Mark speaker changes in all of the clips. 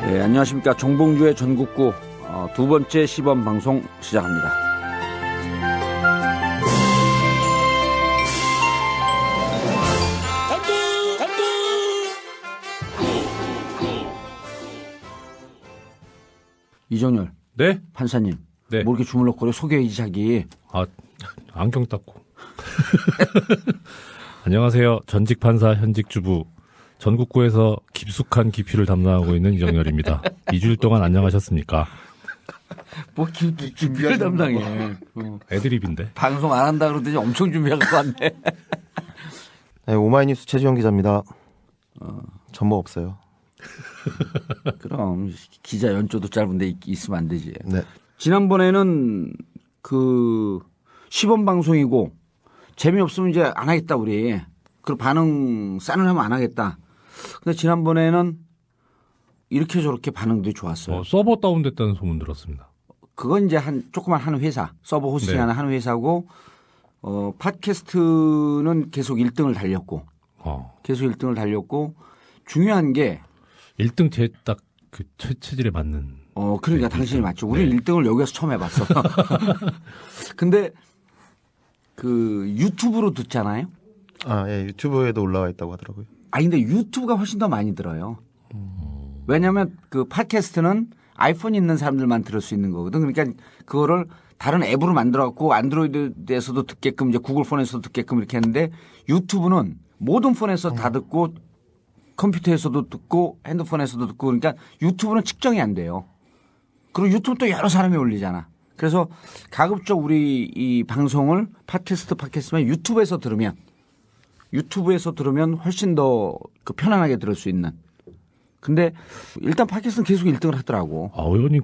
Speaker 1: 네, 안녕하십니까. 정봉주의 전국구 두 번째 시범 방송 시작합니다. 이정열.
Speaker 2: 네?
Speaker 1: 판사님.
Speaker 2: 네.
Speaker 1: 뭐 이렇게 주물럭거려 소개해야지 자기.
Speaker 2: 안경 닦고. 안녕하세요. 전직 판사 현직 주부. 전국구에서 깊숙한 깊이를 담당하고 있는 이정열입니다. 2주일 동안 안녕하셨습니까?
Speaker 1: 뭐 깊이를 담당해.
Speaker 2: 애드립인데.
Speaker 1: 방송 안 한다 그러더니 엄청 준비하고 왔네.
Speaker 3: 네, 오마이뉴스 최지영 기자입니다. 전뭐 없어요.
Speaker 1: 그럼 기자 연조도 짧은데 있으면 안 되지.
Speaker 3: 네.
Speaker 1: 지난번에는 그 시범 방송이고 재미없으면 이제 안 하겠다 우리. 그리고 반응 싸늘하면 안 하겠다. 근데 지난번에는 이렇게 저렇게 반응도 좋았어요.
Speaker 2: 서버 다운됐다는 소문 들었습니다.
Speaker 1: 그건 이제 조그만 한 회사, 서버 호스팅하는 한 회사고, 팟캐스트는 계속 1등을 달렸고, 계속 1등을 달렸고, 중요한 게
Speaker 2: 1등 제 딱 그 체질에 맞는.
Speaker 1: 그러니까 당신이 맞죠. 우리는 1등을 여기서 처음 해봤어. 근데 그 유튜브로 듣잖아요.
Speaker 3: 예, 유튜브에도 올라와 있다고 하더라고요.
Speaker 1: 근데 유튜브가 훨씬 더 많이 들어요. 왜냐하면 그 팟캐스트는 아이폰 있는 사람들만 들을 수 있는 거거든. 그러니까 그거를 다른 앱으로 만들어갖고 안드로이드에서도 듣게끔 이제 구글 폰에서도 듣게끔 이렇게 했는데 유튜브는 모든 폰에서 다 듣고 컴퓨터에서도 듣고 핸드폰에서도 듣고 그러니까 유튜브는 측정이 안 돼요. 그리고 유튜브 또 여러 사람이 올리잖아. 그래서 가급적 우리 이 방송을 팟캐스트만 유튜브에서 들으면 훨씬 더 그 편안하게 들을 수 있는. 근데 일단 팟캐스트는 계속 1등을 하더라고.
Speaker 2: 의원님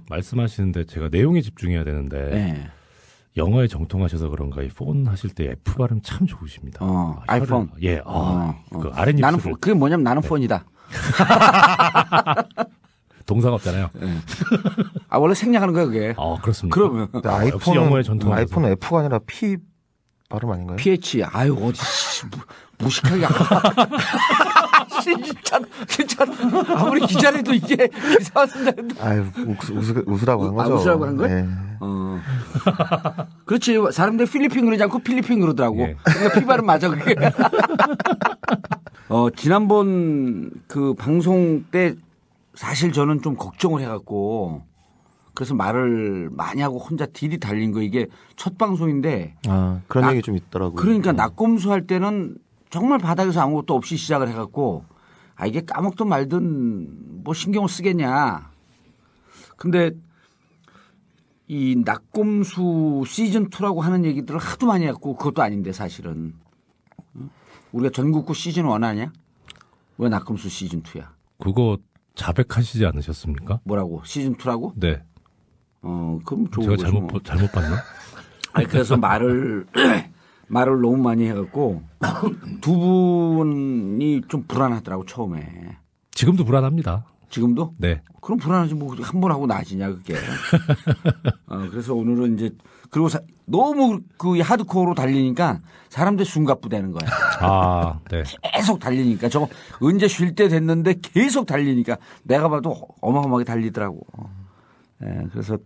Speaker 2: 말씀하시는데 제가 내용에 집중해야 되는데
Speaker 1: 네.
Speaker 2: 영어에 정통하셔서 그런가 이 폰 하실 때 F 발음 참 좋으십니다.
Speaker 1: 아이폰.
Speaker 2: 예. 그 아랫입술을.
Speaker 1: 나는 그게 뭐냐면 나는 폰이다.
Speaker 2: 동사가 없잖아요.
Speaker 1: 네. 원래 생략하는 거야 그게.
Speaker 2: 그렇습니다.
Speaker 1: 그러면
Speaker 2: 역시 영어에 전통하셔서.
Speaker 3: 아이폰은 F가 아니라 P 발음 아닌가요?
Speaker 1: PH. 어디 무식하게. 진짜 아무리 기자라도 이게 기사 쓴다.
Speaker 3: 웃으라고 한 거죠.
Speaker 1: 웃으라고 한 거야?
Speaker 3: 네.
Speaker 1: 그렇지. 사람들이 필리핀 그러지 않고 필리핀 그러더라고.
Speaker 2: 예.
Speaker 1: 그러니까 피발은 맞아 그게. 지난번 그 방송 때 사실 저는 좀 걱정을 해갖고 그래서 말을 많이 하고 혼자 딜이 달린 거 이게 첫 방송인데.
Speaker 3: 그런 얘기 좀 있더라고요.
Speaker 1: 그러니까 낙검수 할 때는 정말 바닥에서 아무것도 없이 시작을 해갖고 이게 까먹든 말든 뭐 신경을 쓰겠냐. 근데 이 낙검수 시즌2라고 하는 얘기들을 하도 많이 했고 그것도 아닌데 사실은. 우리가 전국구 시즌1 아니야? 왜 낙검수 시즌2야?
Speaker 2: 그거 자백하시지 않으셨습니까?
Speaker 1: 뭐라고? 시즌2라고?
Speaker 2: 네.
Speaker 1: 그럼 좋은
Speaker 2: 제가
Speaker 1: 거죠.
Speaker 2: 잘못 봤나?
Speaker 1: 그래서 말을 너무 많이 해갖고 두 분이 좀 불안하더라고 처음에.
Speaker 2: 지금도 불안합니다.
Speaker 1: 지금도?
Speaker 2: 네.
Speaker 1: 그럼 불안하지 뭐 한 번 하고 나아지냐 그게. 그래서 오늘은 이제 그리고 너무 그 하드코어로 달리니까 사람들 숨가쁘다는 거야.
Speaker 2: 네.
Speaker 1: 계속 달리니까 저거 언제 쉴 때 됐는데 계속 달리니까 내가 봐도 어마어마하게 달리더라고. 그래서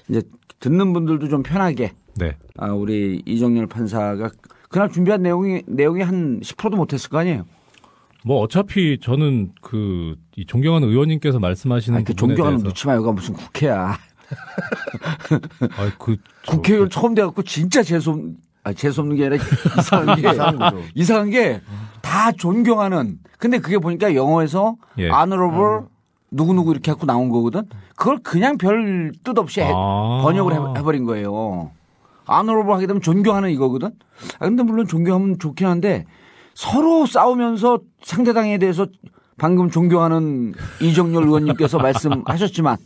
Speaker 1: 이제 듣는 분들도 좀 편하게.
Speaker 2: 네.
Speaker 1: 우리 이정열 판사가 그날 준비한 내용이 한 10%도 못했을 거 아니에요.
Speaker 2: 뭐 어차피 저는 이 존경하는 의원님께서 말씀하시는
Speaker 1: 그
Speaker 2: 부분에
Speaker 1: 존경하는
Speaker 2: 대해서
Speaker 1: 묻지 마요가 무슨 국회야.
Speaker 2: 저
Speaker 1: 국회의원 처음 돼갖고 진짜 재수없는 게 아니라 이상한 게 다 존경하는. 근데 그게 보니까 영어에서 honorable 누구누구 이렇게 갖고 나온 거거든. 그걸 그냥 별 뜻 없이 번역을 해버린 거예요. honorable 하게 되면 존경하는 이거거든. 근데 물론 존경하면 좋긴 한데 서로 싸우면서 상대당에 대해서 방금 존경하는 이정열 의원님께서 말씀하셨지만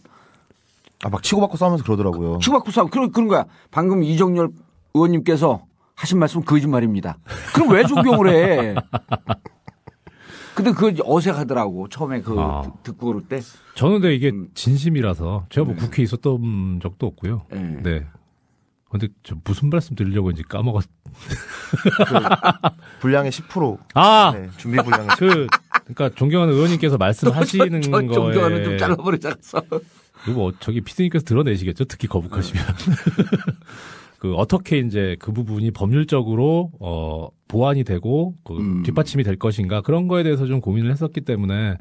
Speaker 3: 막 치고받고 싸우면서 그러더라고요.
Speaker 1: 치고받고 싸우 그런 거야. 방금 이정열 의원님께서 하신 말씀은 거짓말입니다. 그럼 왜 존경을 해? 근데 그거 어색하더라고. 처음에 듣고 그럴 때.
Speaker 2: 저는 근데 이게 진심이라서 제가 뭐 국회에 있었던 적도 없고요. 네. 근데 저 무슨 말씀 드리려고 이제 까먹었.
Speaker 3: 분량의 10%.
Speaker 2: 아!
Speaker 3: 네, 준비 분량의
Speaker 2: 그러니까 존경하는 의원님께서 말씀하시는
Speaker 1: 저
Speaker 2: 거에
Speaker 1: 존경하는 좀 잘라버리자서.
Speaker 2: 이거 저기 피디님께서 드러내시겠죠? 특히 거북하시면. 그 어떻게 이제 그 부분이 법률적으로 보완이 되고 뒷받침이 될 것인가 그런 거에 대해서 좀 고민을 했었기 때문에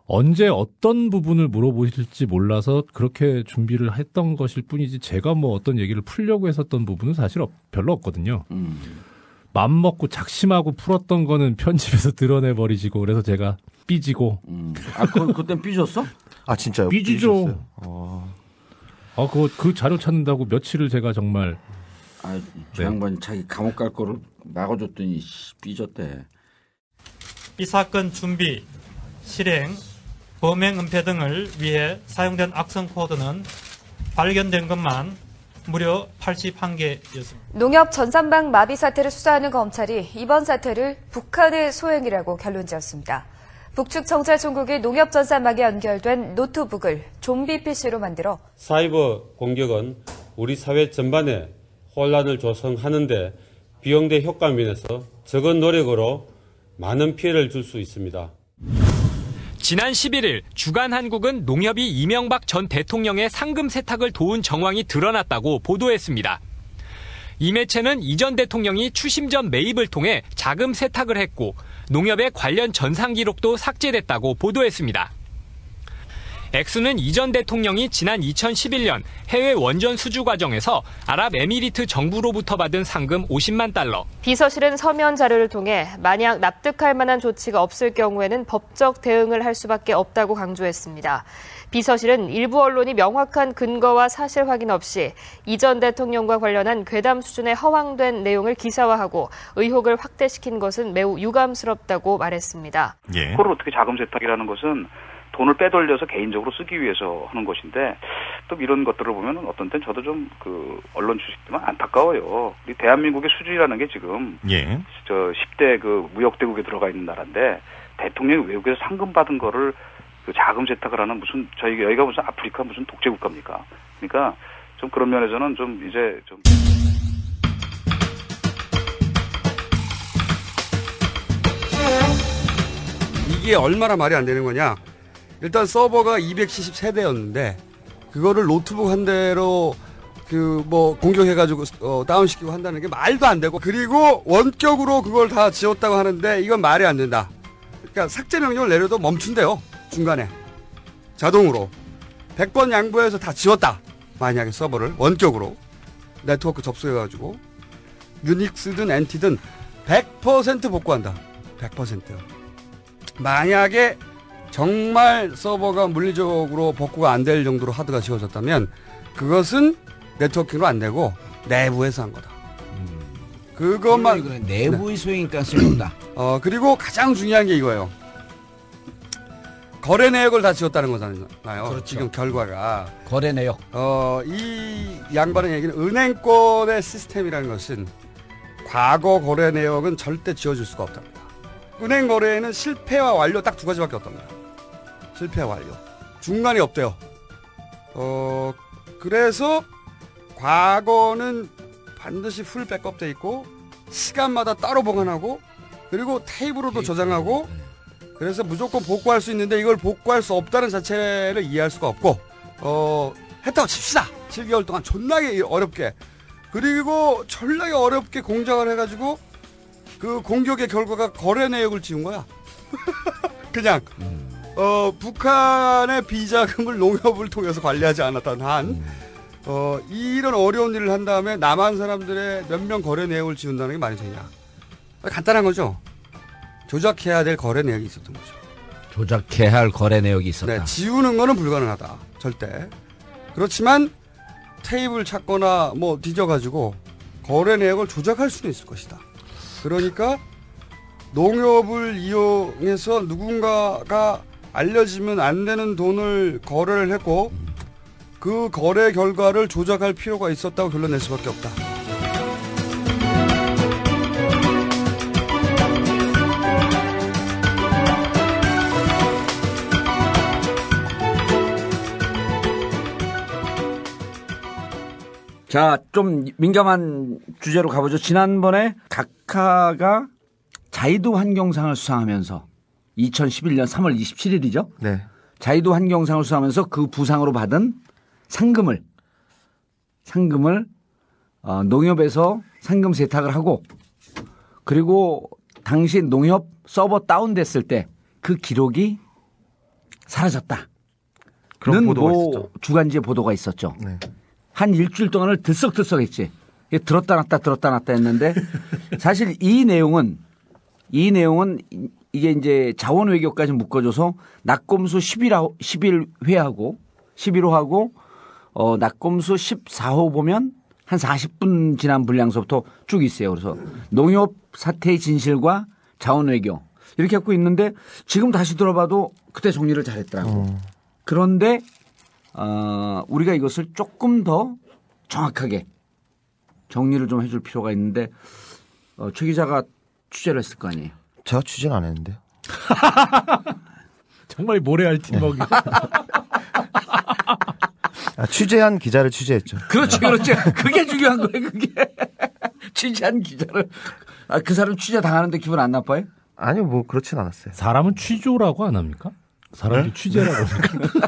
Speaker 2: 언제 어떤 부분을 물어보실지 몰라서 그렇게 준비를 했던 것일 뿐이지 제가 뭐 어떤 얘기를 풀려고 했었던 부분은 사실 별로 없거든요. 맘 먹고 작심하고 풀었던 거는 편집에서 드러내버리시고 그래서 제가 삐지고.
Speaker 1: 아, 그땐 삐졌어?
Speaker 3: 아 진짜요?
Speaker 2: 삐지죠.
Speaker 3: 삐지셨어요?
Speaker 2: 그 자료 찾는다고 며칠을 제가 정말.
Speaker 1: 아, 저 양반이 자기 감옥 갈 거를 막아줬더니 삐졌대.
Speaker 4: 이 사건 준비, 실행, 범행 은폐 등을 위해 사용된 악성 코드는 발견된 것만 무려 81개였습니다.
Speaker 5: 농협 전산망 마비 사태를 수사하는 검찰이 이번 사태를 북한의 소행이라고 결론지었습니다. 북측 정찰총국이 농협 전산망에 연결된 노트북을 좀비 PC로 만들어
Speaker 6: 사이버 공격은 우리 사회 전반에 혼란을 조성하는데 비용대 효과 면에서 적은 노력으로 많은 피해를 줄 수 있습니다.
Speaker 7: 지난 11일 주간한국은 농협이 이명박 전 대통령의 상금 세탁을 도운 정황이 드러났다고 보도했습니다. 이 매체는 이 전 대통령이 추심 전 매입을 통해 자금 세탁을 했고 농협의 관련 전산 기록도 삭제됐다고 보도했습니다. 액수는 이 전 대통령이 지난 2011년 해외 원전 수주 과정에서 아랍에미리트 정부로부터 받은 상금 50만 달러.
Speaker 5: 비서실은 서면 자료를 통해 만약 납득할 만한 조치가 없을 경우에는 법적 대응을 할 수밖에 없다고 강조했습니다. 비서실은 일부 언론이 명확한 근거와 사실 확인 없이 이 전 대통령과 관련한 괴담 수준의 허황된 내용을 기사화하고 의혹을 확대시킨 것은 매우 유감스럽다고 말했습니다.
Speaker 8: 그걸 어떻게 자금 세탁이라는 것은 돈을 빼돌려서 개인적으로 쓰기 위해서 하는 것인데 또 이런 것들을 보면 어떤 땐 저도 좀 언론 주식지만 안타까워요. 우리 대한민국의 수준이라는 게 지금 10대 무역대국에 들어가 있는 나라인데 대통령이 외국에서 상금 받은 거를 자금 세탁을 하는 무슨 여기가 무슨 아프리카 무슨 독재 국가입니까? 그러니까 좀 그런 면에서는 좀 이제 좀
Speaker 9: 이게 얼마나 말이 안 되는 거냐? 일단 서버가 270세대였는데 그거를 노트북 한 대로 공격해가지고 다운시키고 한다는 게 말도 안 되고 그리고 원격으로 그걸 다 지웠다고 하는데 이건 말이 안 된다. 그러니까 삭제 명령을 내려도 멈춘대요. 중간에 자동으로 100번 양보해서 다 지웠다. 만약에 서버를 원격으로 네트워크 접속해가지고 유닉스든 엔티든 100% 복구한다. 100%요. 만약에 정말 서버가 물리적으로 복구가 안 될 정도로 하드가 지워졌다면 그것은 네트워킹으로 안 되고 내부에서 한 거다. 그것만
Speaker 1: 내부의 소행일 가능성이 없다.
Speaker 9: 그리고 가장 중요한 게 이거예요. 거래 내역을 다 지웠다는 거잖아요.
Speaker 1: 그렇죠.
Speaker 9: 지금 결과가
Speaker 1: 거래 내역.
Speaker 9: 이 양반의 얘기는 은행권의 시스템이라는 것은 과거 거래 내역은 절대 지워줄 수가 없답니다. 은행 거래에는 실패와 완료 딱 두 가지밖에 없답니다. 실패와 완료. 중간이 없대요. 그래서 과거는 반드시 풀 백업돼 있고 시간마다 따로 보관하고 그리고 테이프로도 저장하고 그래서 무조건 복구할 수 있는데 이걸 복구할 수 없다는 자체를 이해할 수가 없고 했다고 칩시다. 7개월 동안 존나게 어렵게 그리고 존나게 어렵게 공작을 해가지고 그 공격의 결과가 거래 내역을 지운 거야. 그냥 북한의 비자금을 농협을 통해서 관리하지 않았던 한 이런 어려운 일을 한 다음에 남한 사람들의 몇 명 거래 내역을 지운다는 게 말이 되냐. 간단한 거죠. 조작해야 될 거래 내역이 있었던 거죠.
Speaker 1: 조작해야 할 거래 내역이 있었다.
Speaker 9: 네, 지우는 거는 불가능하다. 절대. 그렇지만 테이블 찾거나 뒤져가지고 거래 내역을 조작할 수는 있을 것이다. 그러니까 농협을 이용해서 누군가가 알려지면 안 되는 돈을 거래를 했고 그 거래 결과를 조작할 필요가 있었다고 결론낼 수밖에 없다.
Speaker 1: 자, 좀 민감한 주제로 가보죠. 지난번에 각하가 자이드 환경상을 수상하면서 2011년 3월 27일이죠.
Speaker 3: 네.
Speaker 1: 자유도 환경상을 수상하면서 그 부상으로 받은 상금을 농협에서 상금 세탁을 하고 그리고 당시 농협 서버 다운됐을 때 그 기록이 사라졌다.
Speaker 3: 그런 보도가
Speaker 1: 뭐
Speaker 3: 있었죠.
Speaker 1: 주간지에 보도가 있었죠.
Speaker 3: 네.
Speaker 1: 한 일주일 동안을 들썩들썩했지. 들었다 놨다 했는데 사실 이 내용은 이게 이제 자원 외교까지 묶어줘서 낙검수 11회하고 11호하고 낙검수 14호 보면 한 40분 지난 분량서부터 쭉 있어요. 그래서 농협 사태의 진실과 자원 외교 이렇게 갖고 있는데 지금 다시 들어봐도 그때 정리를 잘했더라고. 그런데 우리가 이것을 조금 더 정확하게 정리를 좀 해줄 필요가 있는데 최 기자가 취재를 했을 거 아니에요.
Speaker 3: 제가 취재는 안 했는데요.
Speaker 2: 정말 모래알 팀워크.
Speaker 3: 취재한 기자를 취재했죠.
Speaker 1: 그렇지. 그게 중요한 거예요. 그게 취재한 기자를 그 사람 취재 당하는데 기분 안 나빠요?
Speaker 3: 아니요, 뭐 그렇진 않았어요.
Speaker 2: 사람은 취조라고 안 합니까? 사람도
Speaker 3: 네?
Speaker 2: 취재라고 합니까?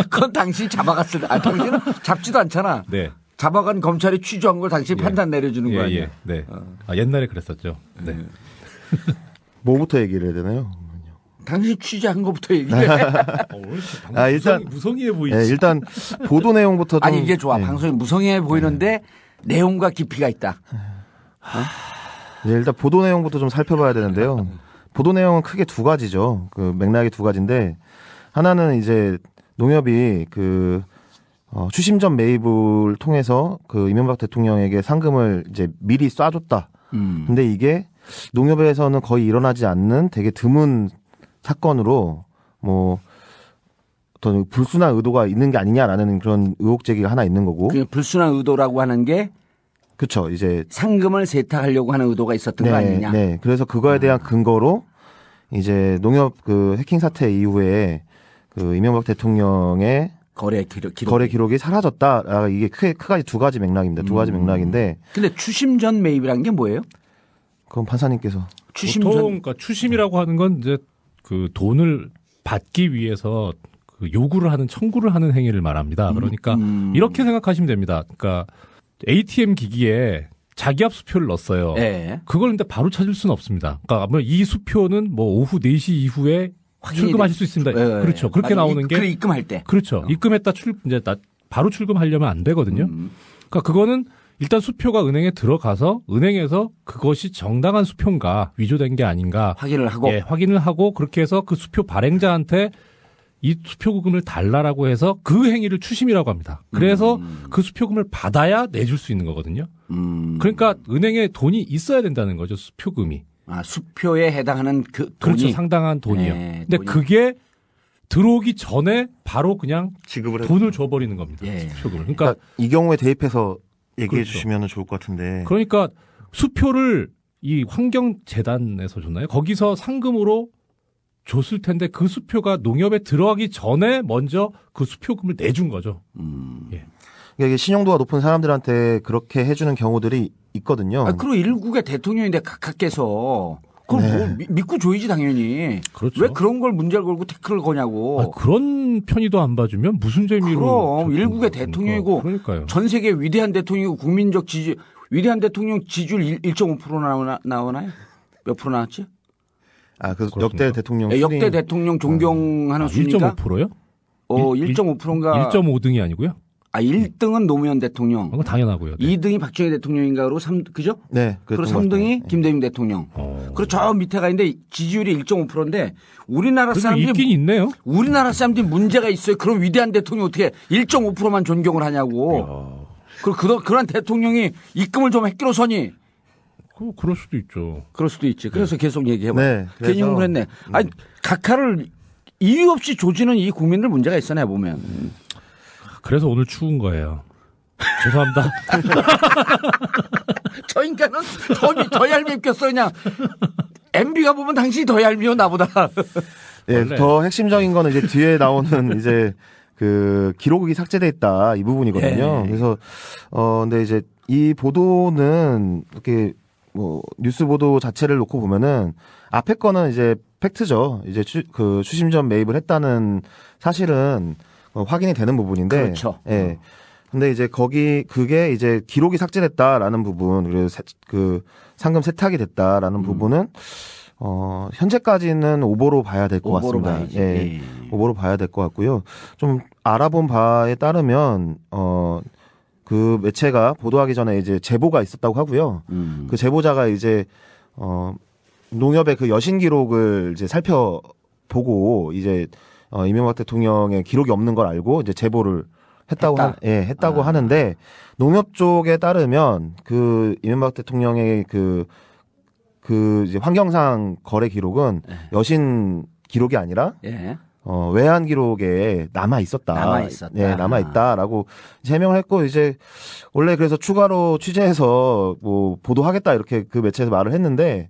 Speaker 1: 그건 당신이 잡아갔을 때 당신은 잡지도 않잖아.
Speaker 2: 네.
Speaker 1: 잡아간 검찰이 취조한 걸 당신이 판단 내려주는 거 아니에요?
Speaker 2: 네. 옛날에 그랬었죠. 네.
Speaker 3: 뭐부터 얘기를 해야 되나요?
Speaker 1: 당신 취재한 것부터 얘기해.
Speaker 3: 일단
Speaker 2: 무성의해 보이지.
Speaker 3: 네, 일단 보도 내용부터 좀.
Speaker 1: 아니 이게 좋아.
Speaker 3: 네.
Speaker 1: 방송이 무성해 보이는데 내용과 깊이가 있다.
Speaker 3: 네, 일단 보도 내용부터 좀 살펴봐야 되는데요. 보도 내용은 크게 두 가지죠. 그 맥락이 두 가지인데 하나는 이제 농협이 그 추심전 매입을 통해서 그 이명박 대통령에게 상금을 이제 미리 쏴줬다. 근데 이게 농협에서는 거의 일어나지 않는 되게 드문 사건으로 뭐 어떤 불순한 의도가 있는 게 아니냐라는 그런 의혹 제기가 하나 있는 거고.
Speaker 1: 그 불순한 의도라고 하는 게
Speaker 3: 그렇죠. 이제
Speaker 1: 상금을 세탁하려고 하는 의도가 있었던 거 아니냐.
Speaker 3: 네. 그래서 그거에 대한 근거로 이제 농협 그 해킹 사태 이후에 그 이명박 대통령의
Speaker 1: 거래
Speaker 3: 기록이 사라졌다. 이게 크게 두 가지 맥락입니다. 두 가지 맥락인데.
Speaker 1: 근데 추심전 매입이란 게 뭐예요?
Speaker 3: 그건 판사님께서.
Speaker 2: 보통 그러니까 추심이라고 하는 건 이제 그 돈을 받기 위해서 그 요구를 하는 청구를 하는 행위를 말합니다. 그러니까 이렇게 생각하시면 됩니다. 그러니까 ATM 기기에 자기압 수표를 넣었어요.
Speaker 1: 네.
Speaker 2: 그걸 근데 바로 찾을 수는 없습니다. 그러니까 이 수표는 뭐 오후 4시 이후에 출금하실 수 있습니다.
Speaker 1: 네.
Speaker 2: 그렇죠. 그렇게 나오는 게.
Speaker 1: 그래, 입금할 때.
Speaker 2: 그렇죠. 입금했다 이제 바로 출금하려면 안 되거든요. 그러니까 그거는 일단 수표가 은행에 들어가서 은행에서 그것이 정당한 수표인가 위조된 게 아닌가
Speaker 1: 확인을 하고.
Speaker 2: 예, 확인을 하고 그렇게 해서 그 수표 발행자한테 이 수표금을 달라라고 해서 그 행위를 추심이라고 합니다. 그래서 그 수표금을 받아야 내줄 수 있는 거거든요. 그러니까 은행에 돈이 있어야 된다는 거죠. 수표금이.
Speaker 1: 수표에 해당하는 그 돈이.
Speaker 2: 그렇죠. 상당한 돈이요.
Speaker 1: 네,
Speaker 2: 근데
Speaker 1: 돈이.
Speaker 2: 그게 들어오기 전에 바로 그냥
Speaker 3: 지급을
Speaker 2: 돈을 줘버리는 겁니다.
Speaker 1: 예.
Speaker 2: 수표금을.
Speaker 3: 그러니까 이 경우에 대입해서 얘기해
Speaker 2: 그렇죠.
Speaker 3: 주시면 좋을 것 같은데.
Speaker 2: 그러니까 수표를 이 환경재단에서 줬나요? 거기서 상금으로 줬을 텐데 그 수표가 농협에 들어가기 전에 먼저 그 수표금을 내준 거죠. 예.
Speaker 3: 그러니까 이게 신용도가 높은 사람들한테 그렇게 해주는 경우들이 있거든요.
Speaker 1: 그리고 일국의 대통령인데 각하께서 그걸
Speaker 3: 네.
Speaker 1: 뭐 믿고 줘야지 당연히.
Speaker 2: 그렇죠.
Speaker 1: 왜 그런 걸 문제를 걸고 태클을 거냐고.
Speaker 2: 그런 편의도 안 봐주면 무슨 재미로.
Speaker 1: 그럼 일국의 대통령이고
Speaker 2: 그러니까요.
Speaker 1: 전 세계 위대한 대통령이고 국민적 지지 위대한 대통령 지지율 1.5% 나오나요? 몇 프로 나왔지?
Speaker 3: 그
Speaker 2: 그렇습니까?
Speaker 3: 역대 대통령
Speaker 1: 역대 대통령 존경하는 순위가
Speaker 2: 1.5%요?
Speaker 1: 1.5%인가
Speaker 2: 1.5등이 아니고요?
Speaker 1: 1등은 노무현 대통령.
Speaker 2: 그건 당연하고요. 네.
Speaker 1: 2등이 박정희 대통령인가 그러고 그죠?
Speaker 3: 네.
Speaker 1: 그리고
Speaker 3: 그랬던 것
Speaker 1: 3등이
Speaker 3: 같아요.
Speaker 1: 김대중 대통령. 그리고 저 밑에가 있는데 지지율이 1.5%인데 우리나라
Speaker 2: 그래도
Speaker 1: 사람들이
Speaker 2: 있긴 있네요.
Speaker 1: 우리나라 사람들이 문제가 있어요. 그럼 위대한 대통령 어떻게 1.5%만 존경을 하냐고. 그리고 그런 대통령이 입금을 좀 획기로서니
Speaker 2: 그럴 수도 있죠.
Speaker 1: 그럴 수도 있지. 그래서 계속 얘기해봐.
Speaker 3: 네, 그래서-
Speaker 1: 괜히 흥분했네. 아니 각하를 이유 없이 조지는 이 국민들 문제가 있어 내 보면.
Speaker 2: 그래서 오늘 추운 거예요. 죄송합니다.
Speaker 1: 저 인간은 더 얄밉겠어 그냥. MB가 보면 당신이 더 얄미워 나보다.
Speaker 3: 네,
Speaker 2: 원래.
Speaker 3: 더 핵심적인 거는 이제 뒤에 나오는 이제 그 기록이 삭제돼 있다 이 부분이거든요.
Speaker 1: 예.
Speaker 3: 그래서 근데 이제 이 보도는 이렇게 뭐 뉴스 보도 자체를 놓고 보면은 앞에 거는 이제 팩트죠. 이제 추심전 매입을 했다는 사실은 확인이 되는 부분인데.
Speaker 1: 그렇죠.
Speaker 3: 예. 근데 이제 그게 이제 기록이 삭제됐다라는 부분, 그리고 그 상금 세탁이 됐다라는 부분은 현재까지는 오보로 봐야 될 것 같습니다.
Speaker 1: 봐야지.
Speaker 3: 예. 오보로 봐야 될 것 같고요. 좀 알아본 바에 따르면 그 매체가 보도하기 전에 이제 제보가 있었다고 하고요. 그 제보자가 이제 농협의 그 여신 기록을 이제 살펴보고 이제 이명박 대통령의 기록이 없는 걸 알고 이제 제보를 했다고 하는데 농협 쪽에 따르면 그 이명박 대통령의 그 이제 환경상 거래 기록은 여신 기록이 아니라 외환 기록에 남아 있었다. 네, 남아 있다라고 해명을 했고 이제 원래 그래서 추가로 취재해서 뭐 보도하겠다 이렇게 그 매체에서 말을 했는데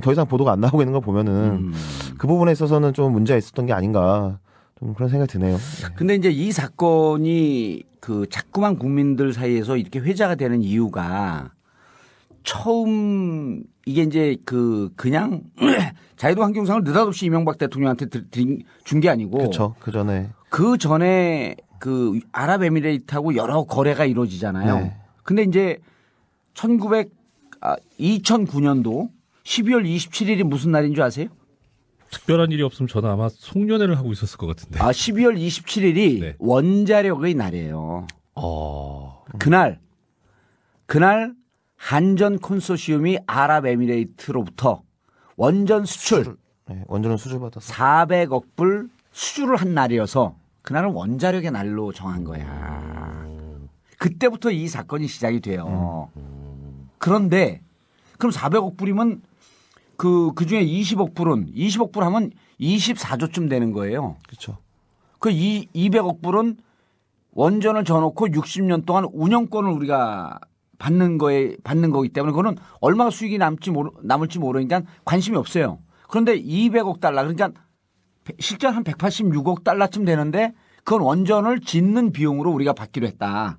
Speaker 3: 더 이상 보도가 안 나오고 있는 걸 보면은 그 부분에 있어서는 좀 문제가 있었던 게 아닌가. 좀 그런 생각이 드네요.
Speaker 1: 근데 이제 이 사건이 그 자꾸만 국민들 사이에서 이렇게 회자가 되는 이유가 처음 이게 이제 그냥 자유도 환경상을 느닷없이 이명박 대통령한테 준 게 아니고.
Speaker 3: 그렇죠. 그
Speaker 1: 전에 그 아랍에미레이트하고 여러 거래가 이루어지잖아요.
Speaker 3: 네.
Speaker 1: 근데 이제 2009년도 12월 27일이 무슨 날인 줄 아세요?
Speaker 2: 특별한 일이 없으면 저는 아마 송년회를 하고 있었을 것 같은데.
Speaker 1: 12월 27일이
Speaker 2: 네.
Speaker 1: 원자력의 날이에요. 그날 한전 콘소시엄이 아랍에미레이트로부터 원전 수출
Speaker 3: 원전은 수주받아서
Speaker 1: 400억 불 수주를 한 날이어서 그날은 원자력의 날로 정한 거야. 그때부터 이 사건이 시작이 돼요. 그런데 그럼 400억 불이면 그 중에 20억 불 하면 24조쯤 되는 거예요.
Speaker 3: 그렇죠.
Speaker 1: 그 200억 불은 원전을 져놓고 60년 동안 운영권을 우리가 받는 거기 때문에 그거는 얼마나 수익이 남을지 모르니까 관심이 없어요. 그런데 200억 달러 그러니까 실제 한 186억 달러쯤 되는데 그건 원전을 짓는 비용으로 우리가 받기로 했다.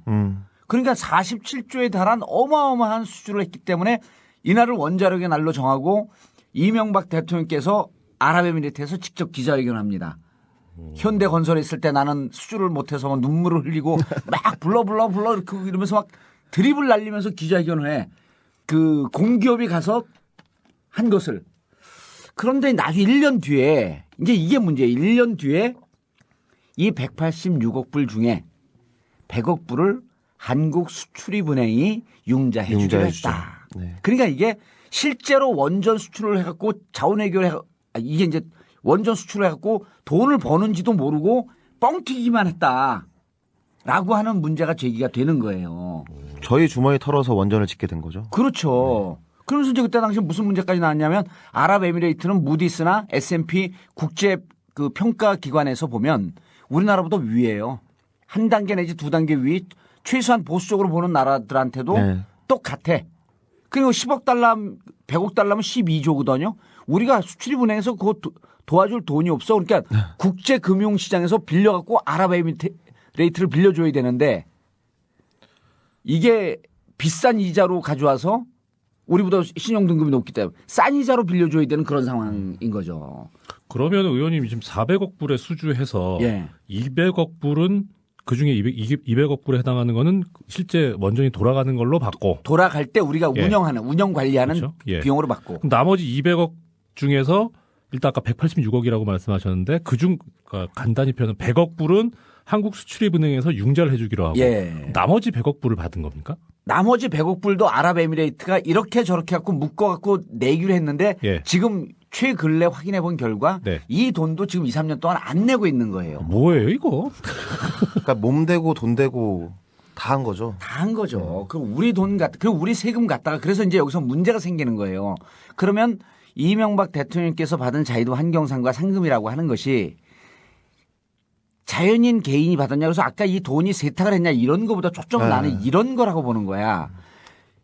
Speaker 1: 그러니까 47조에 달한 어마어마한 수주를 했기 때문에 이날을 원자력의 날로 정하고 이명박 대통령께서 아랍에미리트에서 직접 기자회견을 합니다. 현대건설에 있을 때 나는 수주를 못해서 막 눈물을 흘리고 막 불러 이렇게 이러면서 막 드립을 날리면서 기자회견을 해. 그 공기업이 가서 한 것을. 그런데 나중에 1년 뒤에 이제 이게 문제예요. 1년 뒤에 이 186억 불 중에 100억 불을 한국수출입은행이 융자해 주기로 했다.
Speaker 3: 네.
Speaker 1: 그러니까 이게 실제로 원전 수출을 해갖고 자원외교를 이게 이제 원전 수출을 해갖고 돈을 버는지도 모르고 뻥튀기만 했다라고 하는 문제가 제기가 되는 거예요.
Speaker 3: 저희 주머니 털어서 원전을 짓게 된 거죠.
Speaker 1: 그렇죠. 네. 그러면서 이제 그때 당시 무슨 문제까지 나왔냐면 아랍에미레이트는 무디스나 S&P 국제 그 평가 기관에서 보면 우리나라보다 위예요. 한 단계 내지 두 단계 위 최소한 보수적으로 보는 나라들한테도 똑같아. 그리고 10억 달러, 100억 달러면 12조거든요. 우리가 수출입은행에서 그거 도와줄 돈이 없어. 그러니까 국제금융시장에서 빌려갖고 아랍에미레이트를 빌려줘야 되는데 이게 비싼 이자로 가져와서 우리보다 신용등급이 높기 때문에 싼 이자로 빌려줘야 되는 그런 상황인 거죠.
Speaker 2: 그러면 의원님이 지금 400억 불에 수주해서 200억 불은 그중에 200억 불에 해당하는 거는 실제 원전이 돌아가는 걸로 받고
Speaker 1: 돌아갈 때 우리가 운영 관리하는
Speaker 2: 그렇죠?
Speaker 1: 비용으로 받고
Speaker 2: 그럼 나머지 200억 중에서 일단 아까 186억이라고 말씀하셨는데 그중 간단히 표현은 100억 불은 한국수출입은행에서 융자를 해주기로 하고 나머지 100억 불을 받은 겁니까?
Speaker 1: 나머지 100억 불도 아랍에미레이트가 이렇게 저렇게 갖고 묶어갖고 내기로 했는데 지금 최근래 확인해 본 결과 이 돈도 지금 2, 3년 동안 안 내고 있는 거예요.
Speaker 2: 뭐예요 이거?
Speaker 3: 그러니까 몸 대고 돈 대고 다 한 거죠.
Speaker 1: 다 한 거죠. 그 우리 돈 그리고 우리 세금 갖다가 그래서 이제 여기서 문제가 생기는 거예요. 그러면 이명박 대통령께서 받은 자유도 환경상과 상금이라고 하는 것이 자연인 개인이 받았냐 그래서 아까 이 돈이 세탁을 했냐 이런 거보다 초점은 나는 이런 거라고 보는 거야.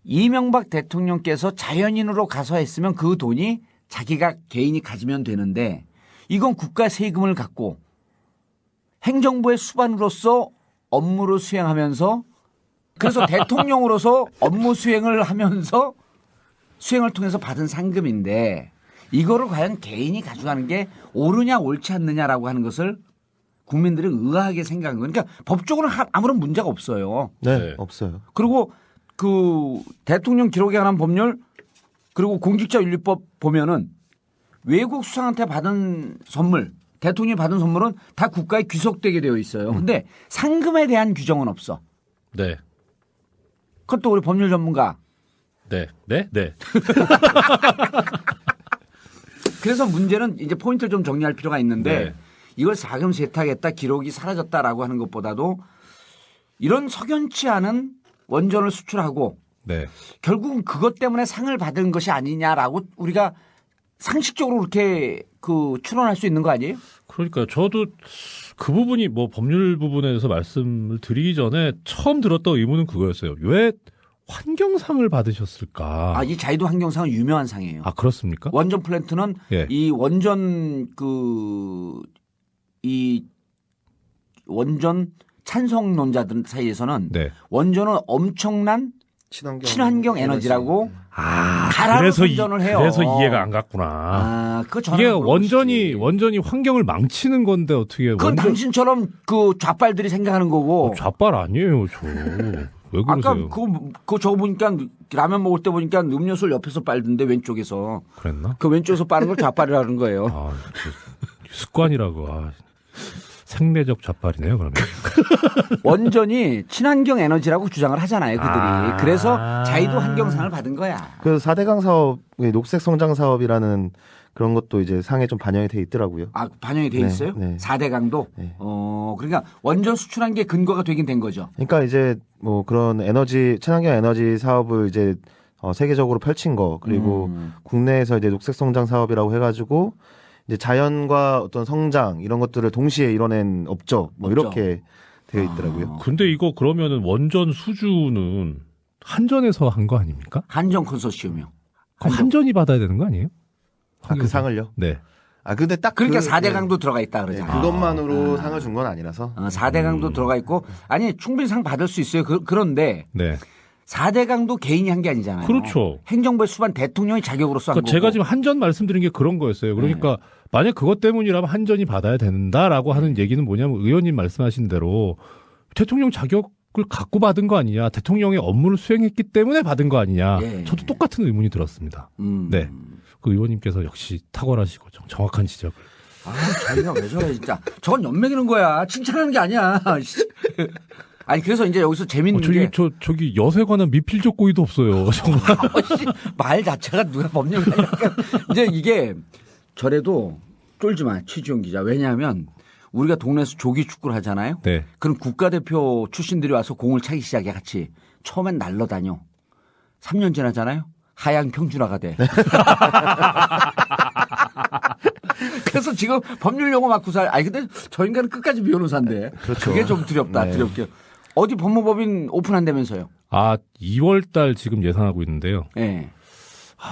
Speaker 1: 이명박 대통령께서 자연인으로 가서 했으면 그 돈이 자기가 개인이 가지면 되는데 이건 국가 세금을 갖고 행정부의 수반으로서 업무를 수행하면서 그래서 대통령으로서 업무 수행을 하면서 수행을 통해서 받은 상금인데 이거를 과연 개인이 가져가는 게 옳으냐 옳지 않느냐라고 하는 것을 국민들이 의아하게 생각한 거예요. 그러니까 법적으로는 아무런 문제가 없어요.
Speaker 3: 네, 없어요.
Speaker 1: 그리고 그 대통령 기록에 관한 법률 그리고 공직자윤리법 보면은 외국 수상한테 받은 선물, 대통령이 받은 선물은 다 국가에 귀속되게 되어 있어요. 근데 상금에 대한 규정은 없어.
Speaker 2: 네.
Speaker 1: 그것도 우리 법률 전문가.
Speaker 2: 네.
Speaker 1: 그래서 문제는 이제 포인트를 좀 정리할 필요가 있는데
Speaker 2: 네.
Speaker 1: 이걸 자금 세탁했다, 기록이 사라졌다라고 하는 것보다도 이런 석연치 않은 원전을 수출하고
Speaker 2: 네.
Speaker 1: 결국은 그것 때문에 상을 받은 것이 아니냐라고 우리가 상식적으로 그렇게 그 추론할 수 있는 거 아니에요?
Speaker 2: 그러니까 저도 그 부분이 뭐 법률 부분에서 말씀을 드리기 전에 처음 들었던 의문은 그거였어요. 왜 환경상을 받으셨을까?
Speaker 1: 이 자이도 환경상은 유명한 상이에요.
Speaker 2: 아, 그렇습니까?
Speaker 1: 원전 플랜트는
Speaker 2: 예.
Speaker 1: 이 원전 원전 찬성론자들 사이에서는
Speaker 2: 네.
Speaker 1: 원전은 엄청난 친환경 에너지라고 가라로
Speaker 2: 그래서
Speaker 1: 선전을 해요.
Speaker 2: 그래서 이해가 안 갔구나.
Speaker 1: 그거
Speaker 2: 이게
Speaker 1: 저는
Speaker 2: 원전이 환경을 망치는 건데 어떻게
Speaker 1: 그건 당신처럼 그 좌빨들이 생각하는 거고.
Speaker 2: 좌빨 아니에요, 저. 왜 그러세요?
Speaker 1: 아까 그거 저거 보니까 라면 먹을 때 보니까 음료수를 옆에서 빨던데 왼쪽에서.
Speaker 2: 그랬나?
Speaker 1: 그 왼쪽에서 빠는 걸 좌빨이라는 거예요.
Speaker 2: 습관이라고. 생내적 좌빨이네요, 그러면.
Speaker 1: 원전이 친환경 에너지라고 주장을 하잖아요, 그들이. 그래서 자이도 환경상을 받은 거야.
Speaker 3: 그 4대강 사업, 녹색 성장 사업이라는 그런 것도 이제 상에 좀 반영이 돼 있더라고요.
Speaker 1: 반영이 돼 있어요?
Speaker 3: 네.
Speaker 1: 4대강도?
Speaker 3: 네.
Speaker 1: 그러니까 원전 수출한 게 근거가 되긴 된 거죠.
Speaker 3: 그러니까 이제 뭐 그런 친환경 에너지 사업을 이제 세계적으로 펼친 거, 그리고 국내에서 이제 녹색 성장 사업이라고 해가지고 이제 자연과 어떤 성장 이런 것들을 동시에 이뤄낸 업적 뭐 이렇게 되어 있더라고요.
Speaker 2: 근데 이거 그러면은 원전 수주는 한전에서 한 거 아닙니까?
Speaker 1: 한전 컨소시엄이요.
Speaker 2: 그럼 한전이 받아야 되는 거 아니에요?
Speaker 3: 그 상을요?
Speaker 2: 네.
Speaker 3: 근데 딱
Speaker 1: 그러니까 4대강도 들어가 있다 그러잖아요.
Speaker 3: 그것만으로 상을 준 건 아니라서.
Speaker 1: 4대강도 들어가 있고 충분히 상 받을 수 있어요. 그런데
Speaker 2: 네.
Speaker 1: 4대강도 개인이 한 게 아니잖아요.
Speaker 2: 그렇죠.
Speaker 1: 행정부의 수반 대통령이 자격으로서 한 거고.
Speaker 2: 제가 지금 한전 말씀드린 게 그런 거였어요. 그러니까 만약 그것 때문이라면 한전이 받아야 된다라고 하는 얘기는 뭐냐면 의원님 말씀하신 대로 대통령 자격을 갖고 받은 거 아니냐. 대통령의 업무를 수행했기 때문에 받은 거 아니냐. 저도 똑같은 의문이 들었습니다. 네. 그 의원님께서 역시 탁월하시고 정확한 지적을.
Speaker 1: 자기가 왜 저래 진짜. 저건 연맥이는 거야. 칭찬하는 게 아니야. 아니 그래서 이제 여기서 재밌는 게
Speaker 2: 저기 엿에 관한 미필적 고의도 없어요. 정말.
Speaker 1: 말 자체가 누가 법률가 이제 이게 저래도 쫄지 마 최지용 기자. 왜냐하면 우리가 동네에서 조기 축구를 하잖아요.
Speaker 2: 네.
Speaker 1: 그럼 국가대표 출신들이 와서 공을 차기 시작해 같이. 처음엔 날라다녀. 3년 지나잖아요. 하향 평준화가 돼. 그래서 지금 법률 용어 맞고 근데 저 인간은 끝까지 변호사인데.
Speaker 3: 그렇죠.
Speaker 1: 그게 좀 두렵다. 두렵게. 어디 법무법인 오픈한다면서요?
Speaker 2: 2월 달 지금 예상하고 있는데요.
Speaker 1: 네.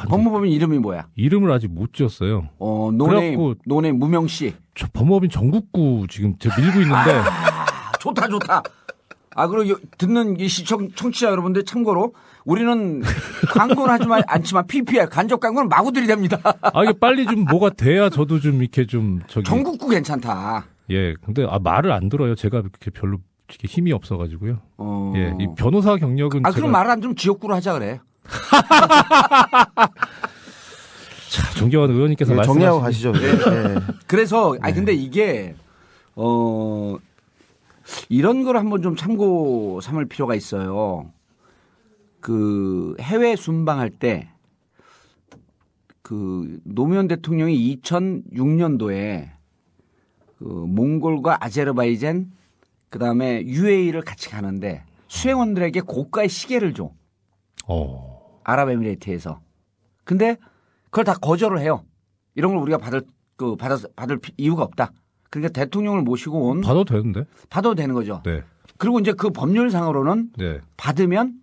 Speaker 1: 법무법인 이름이 뭐야?
Speaker 2: 이름을 아직 못 지었어요.
Speaker 1: 노네임 무명 씨.
Speaker 2: 저 법무법인 전국구 지금 제가 밀고 있는데.
Speaker 1: 좋다. 그리고 듣는 이 청취자 여러분들 참고로 우리는 광고는 하지만 않지만 PPL 간접 광고는 마구 들이댑니다.
Speaker 2: 이게 빨리 좀 뭐가 돼야 저도 좀 이렇게 좀
Speaker 1: 전국구 괜찮다.
Speaker 2: 예. 근데 말을 안 들어요. 제가 이렇게 별로 이렇게 힘이 없어가지고요. 예. 이 변호사 경력은
Speaker 1: 그럼 말을 안 들으면 지역구로 하자 그래.
Speaker 2: 자, 존경하는 의원님께서
Speaker 3: 정리하고
Speaker 2: 말씀하신
Speaker 3: 가시죠. 네.
Speaker 1: 그래서 근데 이게 이런 걸 한번 좀 참고 삼을 필요가 있어요. 그 해외 순방할 때 그 노무현 대통령이 2006년도에 그 몽골과 아제르바이잔 그다음에 UAE를 같이 가는데 수행원들에게 고가의 시계를 줘. 아랍에미레이트에서. 근데 그걸 다 거절을 해요. 이런 걸 우리가 받을 이유가 없다. 그러니까 대통령을 모시고 온.
Speaker 2: 받아도 되는데?
Speaker 1: 받아도 되는 거죠.
Speaker 2: 네.
Speaker 1: 그리고 이제 그 법률상으로는 받으면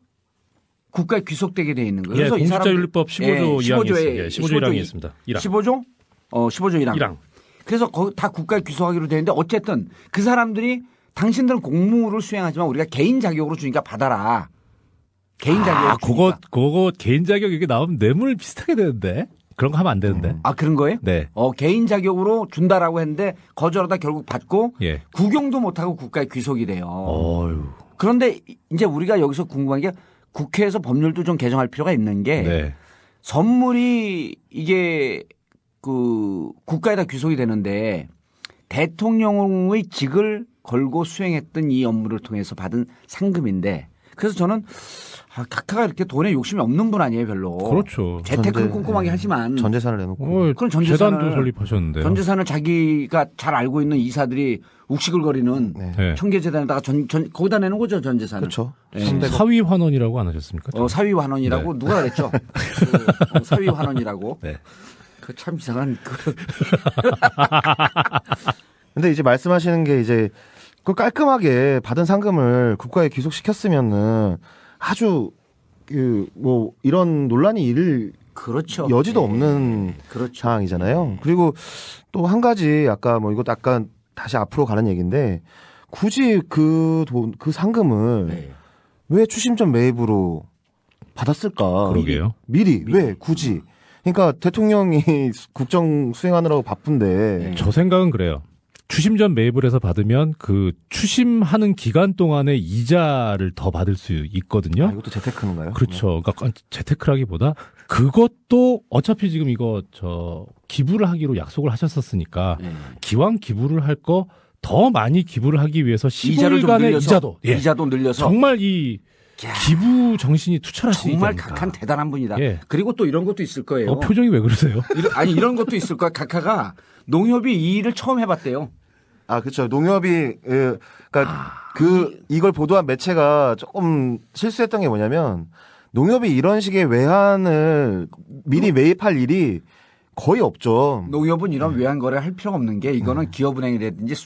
Speaker 1: 국가에 귀속되게 돼 있는 거예요.
Speaker 2: 그래서 공직자윤리법 15조 1항이 15조 1항이 있습니다.
Speaker 1: 15조? 15조 1항. 그래서 거기 다 국가에 귀속하기로 되는데 어쨌든 그 사람들이 당신들은 공무를 수행하지만 우리가 개인 자격으로 주니까 받아라. 개인 자격.
Speaker 2: 그거 개인 자격 이게 나오면 뇌물 비슷하게 되는데 그런 거 하면 안 되는데.
Speaker 1: 아 그런 거예요?
Speaker 2: 네.
Speaker 1: 개인 자격으로 준다라고 했는데 거절하다 결국 받고
Speaker 2: 예.
Speaker 1: 구경도 못하고 국가에 귀속이 돼요.
Speaker 2: 어휴.
Speaker 1: 그런데 이제 우리가 여기서 궁금한 게 국회에서 법률도 좀 개정할 필요가 있는 게
Speaker 2: 네.
Speaker 1: 선물이 이게 그 국가에다 귀속이 되는데 대통령의 직을 걸고 수행했던 이 업무를 통해서 받은 상금인데 그래서 저는 각하가 이렇게 돈에 욕심이 없는 분 아니에요, 별로.
Speaker 2: 그렇죠.
Speaker 1: 재테크는 꼼꼼하게 하지만
Speaker 3: 전 재산을 내놓고.
Speaker 1: 그럼
Speaker 2: 재단도 설립하셨는데요.
Speaker 1: 전 재산을 자기가 잘 알고 있는 이사들이 욱시글거리는
Speaker 2: 네.
Speaker 1: 청계재단에다가 거기다 내는 거죠, 전 재산을.
Speaker 3: 그렇죠.
Speaker 1: 네.
Speaker 2: 사위 환원이라고 안 하셨습니까?
Speaker 1: 사위 환원이라고
Speaker 2: 네.
Speaker 1: 누가 그랬죠? 사위 환원이라고.
Speaker 2: 네.
Speaker 1: 그 참 이상한
Speaker 3: 근데 이제 말씀하시는 게 이제 그 깔끔하게 받은 상금을 국가에 귀속시켰으면은 아주 뭐 이런 논란이 일을
Speaker 1: 그렇죠.
Speaker 3: 여지도 없는
Speaker 1: 그렇죠.
Speaker 3: 상황이잖아요. 그리고 또 한 가지 아까 뭐 이것도 약간 다시 앞으로 가는 얘기인데 굳이 그 상금을 왜 추심 전 매입으로 받았을까?
Speaker 2: 그러게요.
Speaker 3: 미리 왜 굳이? 그러니까 대통령이 국정 수행하느라고 바쁜데.
Speaker 2: 저 생각은 그래요. 추심 전 매입을 해서 받으면 그 추심하는 기간 동안에 이자를 더 받을 수 있거든요.
Speaker 3: 이것도 재테크인가요?
Speaker 2: 그렇죠. 그러니까 재테크라기보다 그것도 어차피 지금 이거 기부를 하기로 약속을 하셨었으니까 기왕 기부를 할 거 더 많이 기부를 하기 위해서 15일간의 이자도 늘려서
Speaker 1: 정말
Speaker 2: 이 기부 정신이 투철할 수 있다니까.
Speaker 1: 정말 각한 대단한 분이다.
Speaker 2: 예.
Speaker 1: 그리고 또 이런 것도 있을 거예요.
Speaker 2: 표정이 왜 그러세요?
Speaker 1: 이런 것도 있을 거야. 각하가 농협이 이 일을 처음 해봤대요.
Speaker 3: 아, 그렇죠. 농협이 이걸 보도한 매체가 조금 실수했던 게 뭐냐면 농협이 이런 식의 외환을 미리 매입할 일이 거의 없죠.
Speaker 1: 농협은 이런 외환 거래를 할 필요가 없는 게 이거는 기업은행이라든지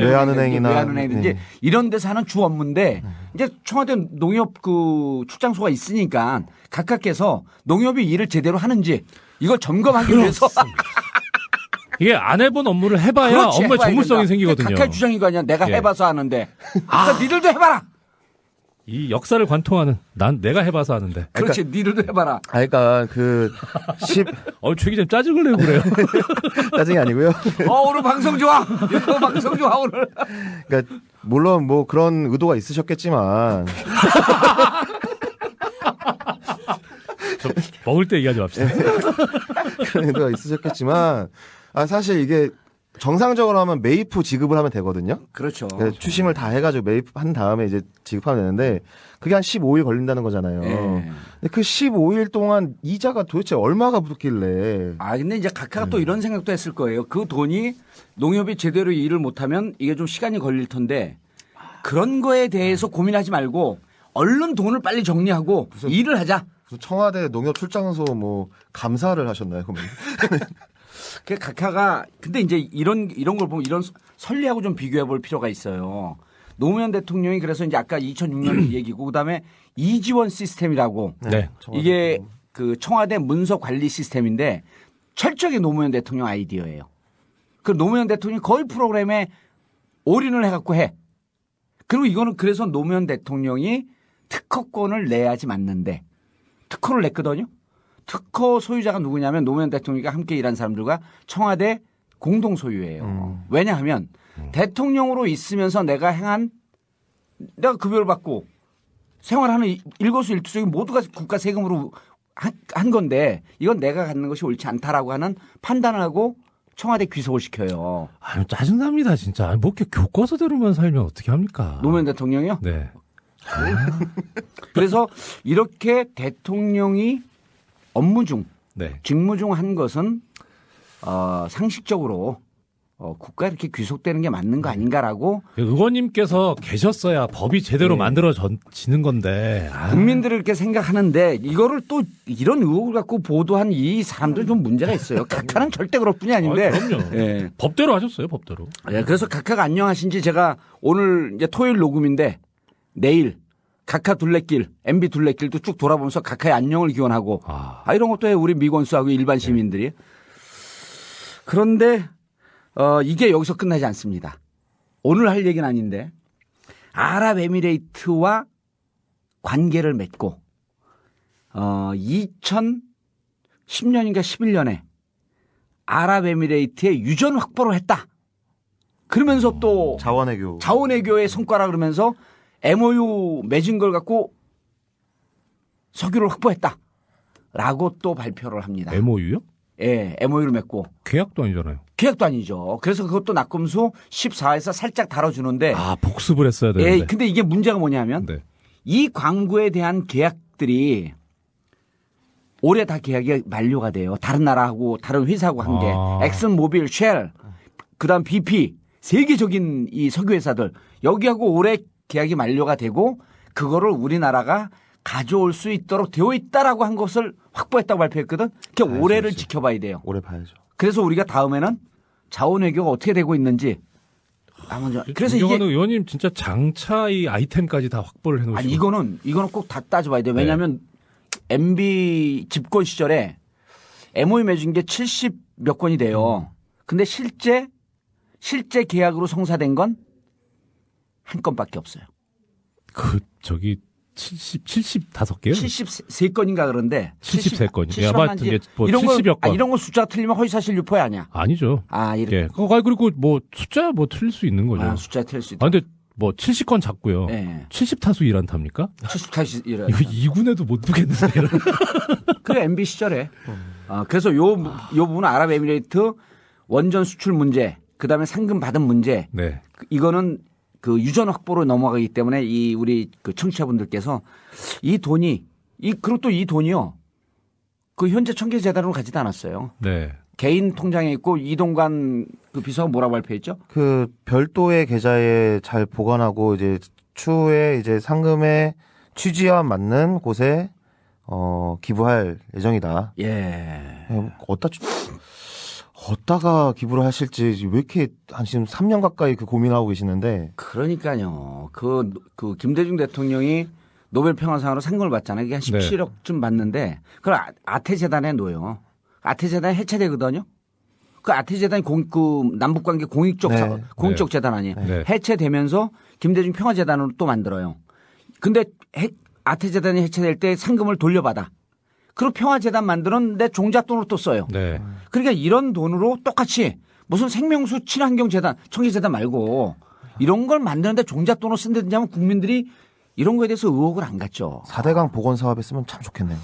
Speaker 3: 외환은행이나
Speaker 1: 외환은행이든지 이런 데서 하는 주 업무인데 이제 청와대 농협 그 출장소가 있으니까 각하께서 농협이 일을 제대로 하는지 이걸 점검하기 위해서
Speaker 2: 이게 안 해본 업무를 해봐야
Speaker 1: 그렇지,
Speaker 2: 업무에 전문성이 생기거든요.
Speaker 1: 각하의 주장인 거 아니야. 내가 해봐서 하는데. 그러니까 니들도 해봐라.
Speaker 2: 이 역사를 관통하는 난 내가 해봐서 하는데.
Speaker 1: 그렇지. 니들도 해봐라.
Speaker 3: 그러니까
Speaker 2: 최 기자님 짜증을 내고 그래요.
Speaker 3: 짜증이 아니고요.
Speaker 1: 오늘 방송 좋아. 방송 좋아 오늘.
Speaker 3: 그러니까 물론 뭐 그런 의도가 있으셨겠지만.
Speaker 2: 먹을 때 얘기하지 맙시다.
Speaker 3: 그런 의도가 있으셨겠지만 사실 이게 정상적으로 하면 매입 후 지급을 하면 되거든요.
Speaker 1: 그렇죠.
Speaker 3: 그러니까 추심을 다 해가지고 매입한 다음에 이제 지급하면 되는데 그게 한 15일 걸린다는 거잖아요. 근데 그 15일 동안 이자가 도대체 얼마가 붙길래?
Speaker 1: 근데 이제 각하가 또 이런 생각도 했을 거예요. 그 돈이 농협이 제대로 일을 못하면 이게 좀 시간이 걸릴 텐데 그런 거에 대해서 고민하지 말고 얼른 돈을 빨리 정리하고 일을 하자.
Speaker 3: 청와대 농협 출장소 뭐 감사를 하셨나요? 그러면?
Speaker 1: 그 각하가 근데 이제 이런 걸 보면 이런 선리하고 좀 비교해 볼 필요가 있어요. 노무현 대통령이 그래서 이제 아까 2006년 얘기고 그다음에 이지원 시스템이라고 이게 그 청와대 문서 관리 시스템인데 철저하게 노무현 대통령 아이디어예요. 그 노무현 대통령이 거의 프로그램에 올인을 해갖고 해. 그리고 이거는 그래서 노무현 대통령이 특허권을 내야지 맞는데 특허를 냈거든요. 특허 소유자가 누구냐면 노무현 대통령과 함께 일한 사람들과 청와대 공동 소유예요. 왜냐하면 대통령으로 있으면서 내가 급여를 받고 생활하는 일거수일투족이 모두가 국가 세금으로 한 건데 이건 내가 갖는 것이 옳지 않다라고 하는 판단을 하고 청와대 귀속을 시켜요.
Speaker 2: 짜증납니다 진짜. 뭐 이렇게 교과서대로만 살면 어떻게 합니까?
Speaker 1: 노무현 대통령이요?
Speaker 2: 네.
Speaker 1: 그래서 이렇게 대통령이 업무 중, 직무 중 한 것은 상식적으로 국가에 이렇게 귀속되는 게 맞는 거 아닌가라고
Speaker 2: 의원님께서 계셨어야 법이 제대로 만들어지는 건데
Speaker 1: 국민들을 이렇게 생각하는데 이거를 또 이런 의혹을 갖고 보도한 이 사람들 좀 문제가 있어요. 각하는 절대 그럴 뿐이 아닌데.
Speaker 2: 그럼요. 법대로 하셨어요, 법대로.
Speaker 1: 그래서 각하가 안녕하신지 제가 오늘 이제 토요일 녹음인데 내일 각하 둘레길, MB 둘레길도 쭉 돌아보면서 각하의 안녕을 기원하고 이런 것도 해 우리 미권수하고 일반 시민들이. 그런데 이게 여기서 끝나지 않습니다. 오늘 할 얘기는 아닌데 아랍에미레이트와 관계를 맺고 2010년인가 11년에 아랍에미레이트의 유전 확보를 했다. 그러면서 또 자원외교의 성과라 그러면서 MOU 맺은 걸 갖고 석유를 확보했다라고 또 발표를 합니다.
Speaker 2: MOU요?
Speaker 1: 예, MOU를 맺고.
Speaker 2: 계약도 아니잖아요.
Speaker 1: 계약도 아니죠. 그래서 그것도 낙검수 14에서 살짝 다뤄주는데.
Speaker 2: 복습을 했어야 되는데.
Speaker 1: 예, 근데 이게 문제가 뭐냐면
Speaker 2: 네. 이
Speaker 1: 광구에 대한 계약들이 올해 다 계약이 만료가 돼요. 다른 나라하고 다른 회사하고 한 게. 엑슨모빌, 쉘, 그다음 BP, 세계적인 이 석유 회사들 여기하고 올해 계약이 만료가 되고 그거를 우리나라가 가져올 수 있도록 되어 있다라고 한 것을 확보했다고 발표했거든. 그러니까 올해를 지켜봐야 돼요.
Speaker 3: 올해 봐야죠.
Speaker 1: 그래서 우리가 다음에는 자원외교가 어떻게 되고 있는지. 그래서 이게
Speaker 2: 의원님 진짜 장차 이 아이템까지 다 확보를 해놓으시고.
Speaker 1: 아니 이거는 꼭 다 따져봐야 돼요. 왜냐하면 MB 집권 시절에 MOU 맺은 게 70몇 건이 돼요. 근데 실제 계약으로 성사된 건 한 건밖에 없어요.
Speaker 2: 75개요?
Speaker 1: 73건인가 그런데.
Speaker 2: 73건이요. 아마 뭐
Speaker 1: 이런
Speaker 2: 70여 건.
Speaker 1: 이런 거 숫자 틀리면 허위사실 유포 아니야?
Speaker 2: 아니죠.
Speaker 1: 이렇게.
Speaker 2: 그리고 뭐 숫자 뭐 틀릴 수 있는 거죠.
Speaker 1: 숫자 틀릴 수 있다.
Speaker 2: 근데 뭐 70건 잡고요.
Speaker 1: 네.
Speaker 2: 70타수 일안탑니까?
Speaker 1: 70타수 일안.
Speaker 2: 이거 2군에도 못 두겠는데.
Speaker 1: 그래 MB 시절에. 그래서 요 부분은 아랍에미레이트 원전 수출 문제, 그다음에 상금 받은 문제.
Speaker 2: 네.
Speaker 1: 이거는 그 유전 확보로 넘어가기 때문에 우리 그 청취자분들께서 그리고 또 이 돈이요. 그 현재 청계재단으로 가지도 않았어요.
Speaker 2: 네.
Speaker 1: 개인 통장에 있고 이동관 그 비서가 뭐라고 발표했죠?
Speaker 3: 그 별도의 계좌에 잘 보관하고 이제 추후에 이제 상금의 취지와 맞는 곳에 기부할 예정이다.
Speaker 1: 예.
Speaker 3: 어디다가 기부를 하실지 왜 이렇게 한 지금 3년 가까이 그 고민하고 계시는데.
Speaker 1: 그러니까요. 그 김대중 대통령이 노벨 평화상으로 상금을 받잖아요. 그게 한 17억쯤 받는데 그걸 아태재단에 놓여요. 아태재단이 해체되거든요. 그 아태재단이 그 남북관계 공익적 재단 아니에요.
Speaker 2: 네.
Speaker 1: 해체되면서 김대중 평화재단으로 또 만들어요. 근데 아태재단이 해체될 때 상금을 돌려받아. 그리고 평화재단 만드는데 종잣돈으로 또 써요.
Speaker 2: 네.
Speaker 1: 그러니까 이런 돈으로 똑같이 무슨 생명수 친환경재단, 청계재단 말고 이런 걸 만드는데 종잣돈으로 쓴다든지 하면 국민들이 이런 거에 대해서 의혹을 안 갖죠.
Speaker 3: 4대강 보건사업 했으면 참 좋겠네요.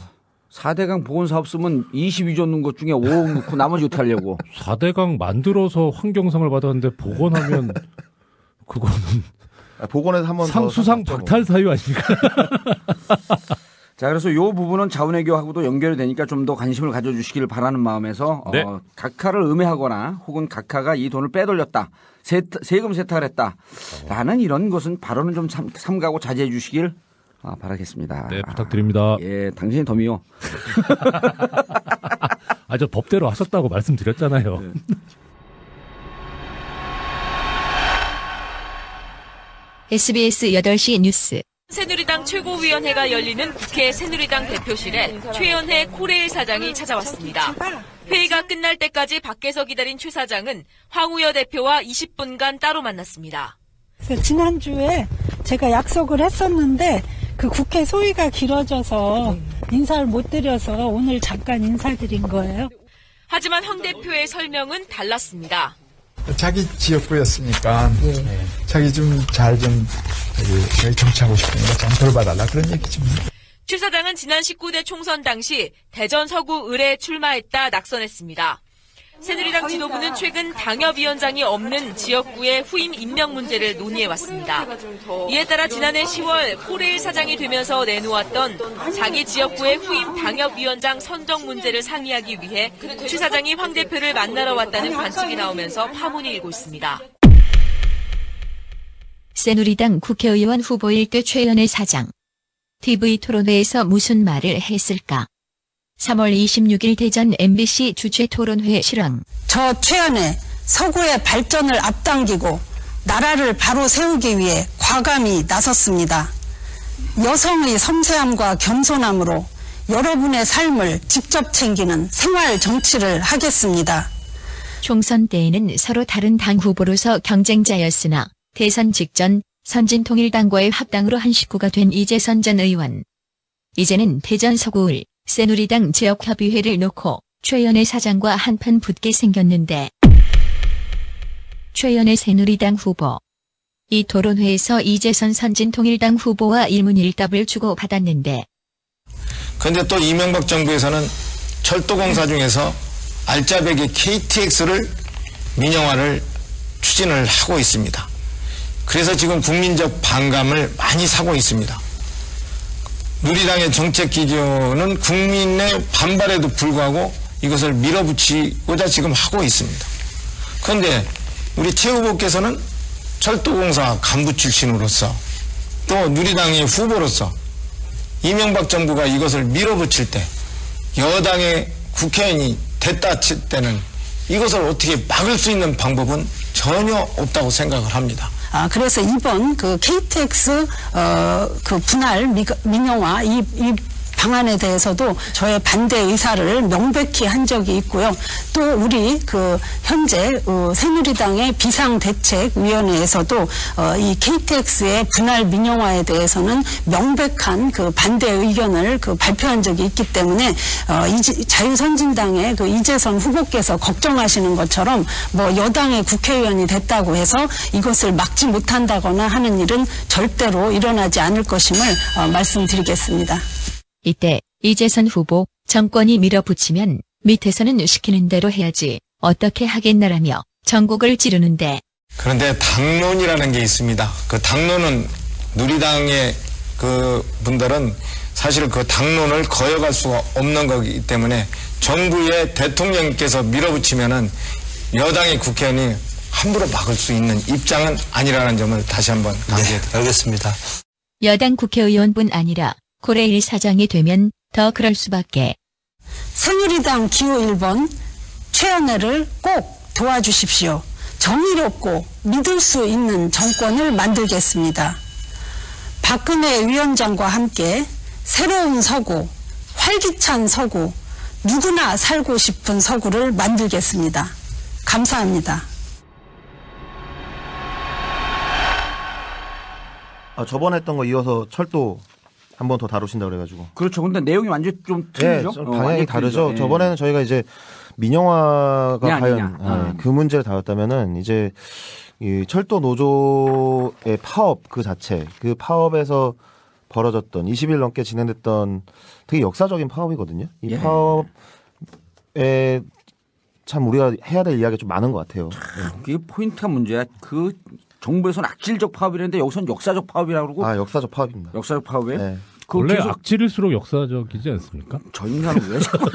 Speaker 1: 4대강 보건사업 쓰면 22조 넣은 것 중에 5억 넣고 나머지 어떻게 하려고.
Speaker 2: 4대강 만들어서 환경상을 받았는데 복원하면 그거는
Speaker 3: 복원해서 한번
Speaker 2: 수상 박탈 사유 아닙니까?
Speaker 1: 자, 그래서 이 부분은 자원외교하고도 연결이 되니까 좀 더 관심을 가져주시기를 바라는 마음에서
Speaker 2: 네.
Speaker 1: 각하를 음해하거나 혹은 각하가 이 돈을 빼돌렸다. 세금 세탁을 했다. 라는 이런 것은 발언은 좀 삼가고 자제해 주시길 바라겠습니다.
Speaker 2: 네, 부탁드립니다.
Speaker 1: 예, 당신이 덤이요.
Speaker 2: 저 법대로 하셨다고 말씀드렸잖아요.
Speaker 1: 네.
Speaker 10: SBS 8시 뉴스.
Speaker 11: 새누리당 최고위원회가 열리는 국회 새누리당 대표실에 최연해 코레일 사장이 찾아왔습니다. 회의가 끝날 때까지 밖에서 기다린 최 사장은 황우여 대표와 20분간 따로 만났습니다.
Speaker 12: 지난주에 제가 약속을 했었는데 그 국회 소위가 길어져서 인사를 못 드려서 오늘 잠깐 인사드린 거예요.
Speaker 11: 하지만 황 대표의 설명은 달랐습니다.
Speaker 13: 자기 지역구였으니까 자기 좀 잘 좀 정치하고 싶으니까 좀 돌봐달라 그런 얘기지.
Speaker 11: 최 사장은 지난 19대 총선 당시 대전 서구 을에 출마했다 낙선했습니다. 새누리당 지도부는 최근 당협위원장이 없는 지역구의 후임 임명 문제를 논의해왔습니다. 이에 따라 지난해 10월 코레일 사장이 되면서 내놓았던 자기 지역구의 후임 당협위원장 선정 문제를 상의하기 위해 최 사장이 황 대표를 만나러 왔다는 관측이 나오면서 파문이 일고 있습니다.
Speaker 10: 새누리당 국회의원 후보일 때 최연해 사장. TV토론회에서 무슨 말을 했을까? 3월 26일 대전 MBC 주최 토론회 실황.
Speaker 14: 저 최연해 서구의 발전을 앞당기고 나라를 바로 세우기 위해 과감히 나섰습니다. 여성의 섬세함과 겸손함으로 여러분의 삶을 직접 챙기는 생활 정치를 하겠습니다.
Speaker 10: 총선 때에는 서로 다른 당 후보로서 경쟁자였으나 대선 직전 선진통일당과의 합당으로 한 식구가 된 이재선 전 의원. 이제는 대전 서구을 새누리당 지역협의회를 놓고 최연애 사장과 한판 붙게 생겼는데 최연애 새누리당 후보. 이 토론회에서 이재선 선진통일당 후보와 일문일답을 주고받았는데
Speaker 15: 그런데 또 이명박 정부에서는 철도공사 중에서 알짜배기 KTX를 민영화를 추진을 하고 있습니다. 그래서 지금 국민적 반감을 많이 사고 있습니다. 누리당의 정책 기조는 국민의 반발에도 불구하고 이것을 밀어붙이고자 지금 하고 있습니다. 그런데 우리 최 후보께서는 철도공사 간부 출신으로서 또 누리당의 후보로서 이명박 정부가 이것을 밀어붙일 때 여당의 국회의원이 됐다 칠 때는 이것을 어떻게 막을 수 있는 방법은 전혀 없다고 생각을 합니다.
Speaker 14: 그래서 이번 그 KTX 그 분할 민영화 이 방안에 대해서도 저의 반대 의사를 명백히 한 적이 있고요. 또 우리 그 현재 새누리당의 비상대책위원회에서도 이 KTX의 분할 민영화에 대해서는 명백한 그 반대 의견을 그 발표한 적이 있기 때문에 자유선진당의 그 이재선 후보께서 걱정하시는 것처럼 뭐 여당의 국회의원이 됐다고 해서 이것을 막지 못한다거나 하는 일은 절대로 일어나지 않을 것임을 말씀드리겠습니다.
Speaker 10: 이때 이재선 후보 정권이 밀어붙이면 밑에서는 시키는 대로 해야지 어떻게 하겠나라며 전국을 찌르는데
Speaker 15: 그런데 당론이라는 게 있습니다. 그 당론은 누리당의 그 분들은 사실 그 당론을 거역할 수가 없는 거기 때문에 정부의 대통령께서 밀어붙이면은 여당의 국회의원이 함부로 막을 수 있는 입장은 아니라는 점을 다시 한번 강조해드립니다.
Speaker 16: 알겠습니다.
Speaker 10: 여당 국회의원뿐 아니라 고래1 사장이 되면 더 그럴 수밖에.
Speaker 14: 새누리당 기호 1번 최연애를 꼭 도와주십시오. 정의롭고 믿을 수 있는 정권을 만들겠습니다. 박근혜 위원장과 함께 새로운 서구, 활기찬 서구, 누구나 살고 싶은 서구를 만들겠습니다. 감사합니다.
Speaker 3: 저번에 했던 거 이어서 철도 한 번 더 다루신다고 그래가지고.
Speaker 1: 그렇죠. 근데 내용이 완전 좀 틀리죠.
Speaker 3: 좀 방향이 다르죠.
Speaker 1: 예.
Speaker 3: 저번에는 저희가 이제 민영화가 과연 그 문제를 다뤘다면은 이제 이 철도 노조의 파업 그 자체, 그 파업에서 벌어졌던 20일 넘게 진행됐던 되게 역사적인 파업이거든요. 이 파업에 참 우리가 해야 될 이야기가 좀 많은 것 같아요.
Speaker 1: 그게 포인트가 문제야. 그 정부에서는 악질적 파업이라는데 여기서는 역사적 파업이라고 그러고.
Speaker 3: 역사적 파업입니다.
Speaker 1: 역사적 파업이에요?
Speaker 3: 네.
Speaker 2: 원래 악질일수록 역사적이지 않습니까?
Speaker 1: 저 인간은 왜 자꾸.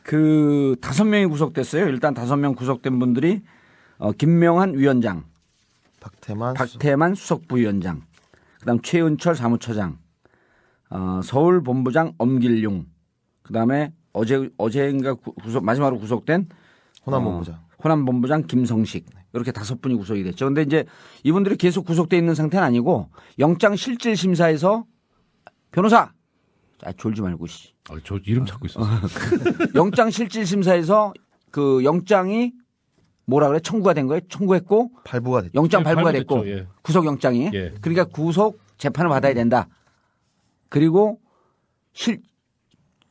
Speaker 1: 그 5명이 구속됐어요. 일단 5명 구속된 분들이 김명한 위원장, 박태만 수석부위원장, 그다음 최은철 사무처장, 서울본부장 엄길용, 그다음에 어제인가 마지막으로 구속된 호남본부장 김성식, 이렇게 5분이 구속이 됐죠. 근데 이제 이분들이 계속 구속돼 있는 상태는 아니고 영장 실질 심사에서 변호사, 졸지 말고 씨.
Speaker 2: 저 이름 찾고 있었어요.
Speaker 1: 영장 실질 심사에서 그 영장이 뭐라 그래? 청구가 된 거예요? 청구했고
Speaker 3: 발부가 됐죠.
Speaker 1: 영장 발부가 됐고
Speaker 2: 예.
Speaker 1: 구속 영장이.
Speaker 2: 예.
Speaker 1: 그러니까 구속 재판을 받아야 된다. 그리고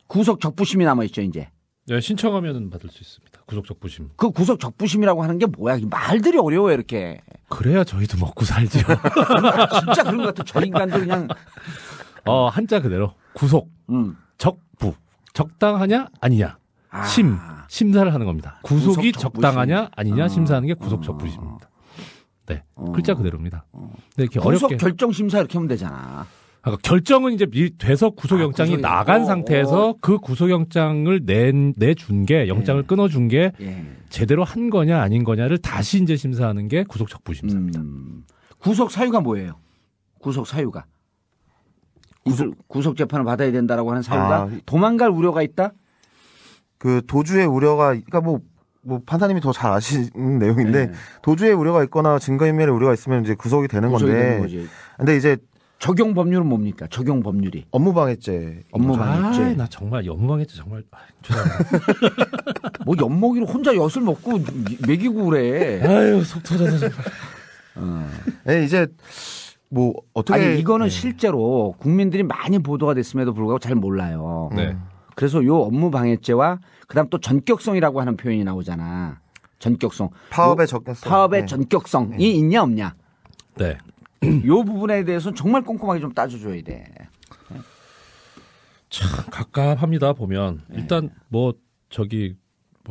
Speaker 1: 구속 적부심이 남아 있죠, 이제.
Speaker 2: 네, 신청하면 받을 수 있습니다. 구속 적부심.
Speaker 1: 그 구속 적부심이라고 하는 게 뭐야? 말들이 어려워요, 이렇게.
Speaker 2: 그래야 저희도 먹고 살죠.
Speaker 1: 진짜 그런 것 같아. 저 인간도 그냥.
Speaker 2: 한자 그대로 구속, 적부, 적당하냐 아니냐, 심사를 하는 겁니다. 구속이 적당하냐 아니냐 심사하는 게 구속 적부심입니다. 네, 글자 그대로입니다. 네, 이렇게
Speaker 1: 구속
Speaker 2: 어렵게
Speaker 1: 결정 심사 이렇게 하면 되잖아.
Speaker 2: 그러니까 결정은 이제 돼서 구속영장이 나간 상태에서 그 구속영장을 내준 게 영장을 끊어준 게 제대로 한 거냐 아닌 거냐를 다시 이제 심사하는 게 구속 적부심사입니다.
Speaker 1: 구속 사유가 뭐예요? 구속 사유가 구속 재판을 받아야 된다라고 하는 사유가 도망갈 우려가 있다?
Speaker 3: 그 도주의 우려가 그러니까 뭐 판사님이 더 잘 아시는 내용인데 도주의 우려가 있거나 증거인멸의 우려가 있으면 이제 구속이 되는 건데. 근데 이제
Speaker 1: 적용 법률은 뭡니까? 적용 법률이.
Speaker 3: 업무방해죄.
Speaker 1: 업무방해죄.
Speaker 2: 나 정말 업무방해죄 정말 죄송합니다.
Speaker 1: 뭐 엿먹이로 혼자 엿을 먹고 먹이고 그래.
Speaker 2: 아유 속 터져서 정말.
Speaker 3: 네, 이제 뭐 어떻게
Speaker 1: 아니 이거는 실제로 국민들이 많이 보도가 됐음에도 불구하고 잘 몰라요.
Speaker 2: 네.
Speaker 1: 그래서 요 업무방해죄와 그다음 또 전격성이라고 하는 표현이 나오잖아. 전격성.
Speaker 3: 파업의 전격성.
Speaker 1: 파업의
Speaker 3: 네.
Speaker 1: 전격성이 있냐 없냐.
Speaker 2: 네.
Speaker 1: 요 부분에 대해서는 정말 꼼꼼하게 좀 따져줘야 돼.
Speaker 2: 참 갑갑합니다 보면 일단 뭐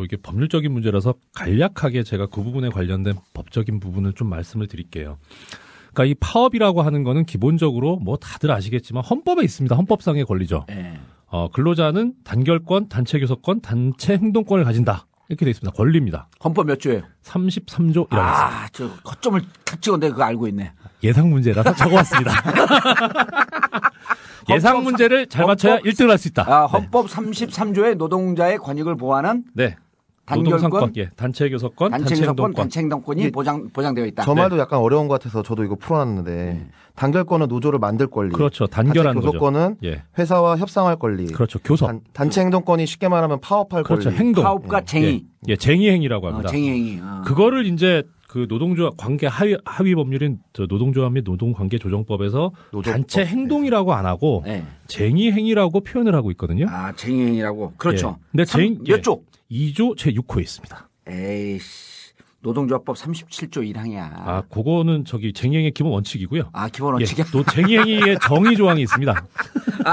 Speaker 2: 이게 법률적인 문제라서 간략하게 제가 그 부분에 관련된 법적인 부분을 좀 말씀을 드릴게요. 그러니까 이 파업이라고 하는 거는 기본적으로 뭐 다들 아시겠지만 헌법에 있습니다. 헌법상의 권리죠.
Speaker 1: 네.
Speaker 2: 근로자는 단결권, 단체 교섭권, 단체 행동권을 가진다. 이렇게 돼 있습니다. 권리입니다.
Speaker 1: 헌법 몇 조예요?
Speaker 2: 33조이라고 있습니다.
Speaker 1: 저 허점을 탁 찍었는데 그거 알고 있네.
Speaker 2: 예상 문제라서 적어왔습니다. 예상 문제를 잘 맞춰야 1등을 할 수 있다.
Speaker 1: 헌법 33조의 노동자의 권익을 보호하는
Speaker 2: 네.
Speaker 1: 단결권,
Speaker 2: 노동상권, 단체 교섭권, 단체 행동권.
Speaker 1: 단체 행동권이 보장되어 있다.
Speaker 3: 저 말도 약간 어려운 것 같아서 저도 이거 풀어놨는데 단결권은 노조를 만들 권리.
Speaker 2: 그렇죠. 단결하는
Speaker 3: 단체 교섭권은 회사와 협상할 권리.
Speaker 2: 그렇죠. 교섭.
Speaker 3: 단체 행동권이 쉽게 말하면 파업할
Speaker 2: 그렇죠.
Speaker 3: 권리.
Speaker 2: 행동.
Speaker 1: 파업과 쟁의.
Speaker 2: 쟁의 행위라고 합니다.
Speaker 1: 쟁의 행위.
Speaker 2: 그거를 이제 그 노동조합 관계 하위 법률인 노동조합 및 노동관계조정법에서 단체 행동이라고 안 하고 쟁의 행위라고 표현을 하고 있거든요.
Speaker 1: 쟁의 행위라고. 그렇죠.
Speaker 2: 근데
Speaker 1: 몇 조?
Speaker 2: 2조 제6호에 있습니다.
Speaker 1: 에이씨. 노동조합법 37조 1항이야.
Speaker 2: 그거는 쟁의 행위의 기본 원칙이고요.
Speaker 1: 기본 원칙이야?
Speaker 2: 또 쟁의 행위의 정의 조항이 있습니다.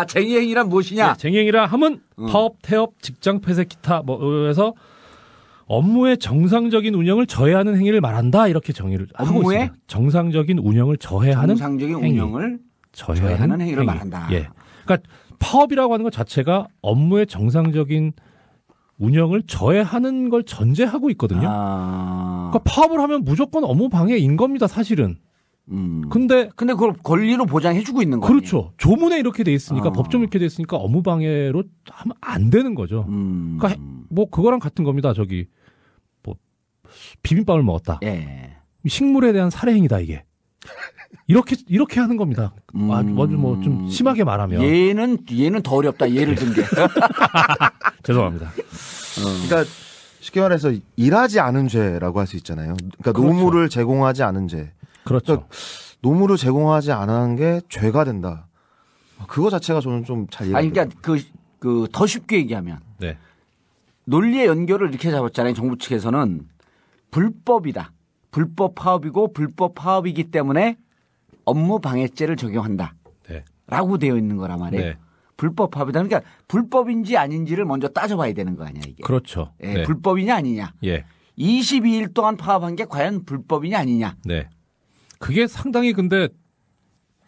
Speaker 1: 쟁의 행위란 무엇이냐?
Speaker 2: 쟁의 행위라 하면 파업, 태업, 직장 폐쇄, 기타 해서 업무의 정상적인 운영을 저해하는 행위를 말한다. 이렇게 정의를 하고 있습니다. 정상적인 운영을 저해하는
Speaker 1: 운영을 저해하는 행위를 말한다.
Speaker 2: 예. 그러니까 파업이라고 하는 것 자체가 업무의 정상적인 운영을 저해하는 걸 전제하고 있거든요. 그러니까 파업을 하면 무조건 업무 방해인 겁니다, 사실은. 근데
Speaker 1: 그걸 권리로 보장해주고 있는 거예요.
Speaker 2: 그렇죠. 조문에 이렇게 돼 있으니까 법조문에 이렇게 돼 있으니까 업무 방해로 하면 안 되는 거죠. 그러니까 뭐 그거랑 같은 겁니다. 뭐 비빔밥을 먹었다. 식물에 대한 살해 행위다 이게. 이렇게 하는 겁니다. 아주 뭐 좀 심하게 말하면.
Speaker 1: 얘는 더 어렵다. 예를 든 게.
Speaker 2: 죄송합니다.
Speaker 3: 그러니까 쉽게 말해서 일하지 않은 죄라고 할 수 있잖아요. 그러니까
Speaker 2: 그렇죠.
Speaker 3: 노무를 제공하지 않은 죄.
Speaker 2: 그렇죠.
Speaker 3: 그러니까 노무를 제공하지 않은 게 죄가 된다. 그거 자체가 저는 좀 잘 이해가 안 돼요.
Speaker 1: 그러니까 더 쉽게 얘기하면
Speaker 2: 네.
Speaker 1: 논리의 연결을 이렇게 잡았잖아요. 정부 측에서는 불법이다. 불법 파업이고 불법 파업이기 때문에 업무 방해죄를 적용한다.
Speaker 2: 네.
Speaker 1: 라고 되어 있는 거란 말이에요.
Speaker 2: 네.
Speaker 1: 불법 파업이다. 그러니까 불법인지 아닌지를 먼저 따져봐야 되는 거 아니야 이게.
Speaker 2: 그렇죠. 네.
Speaker 1: 불법이냐 아니냐. 22일 동안 파업한 게 과연 불법이냐 아니냐.
Speaker 2: 네. 그게 상당히 근데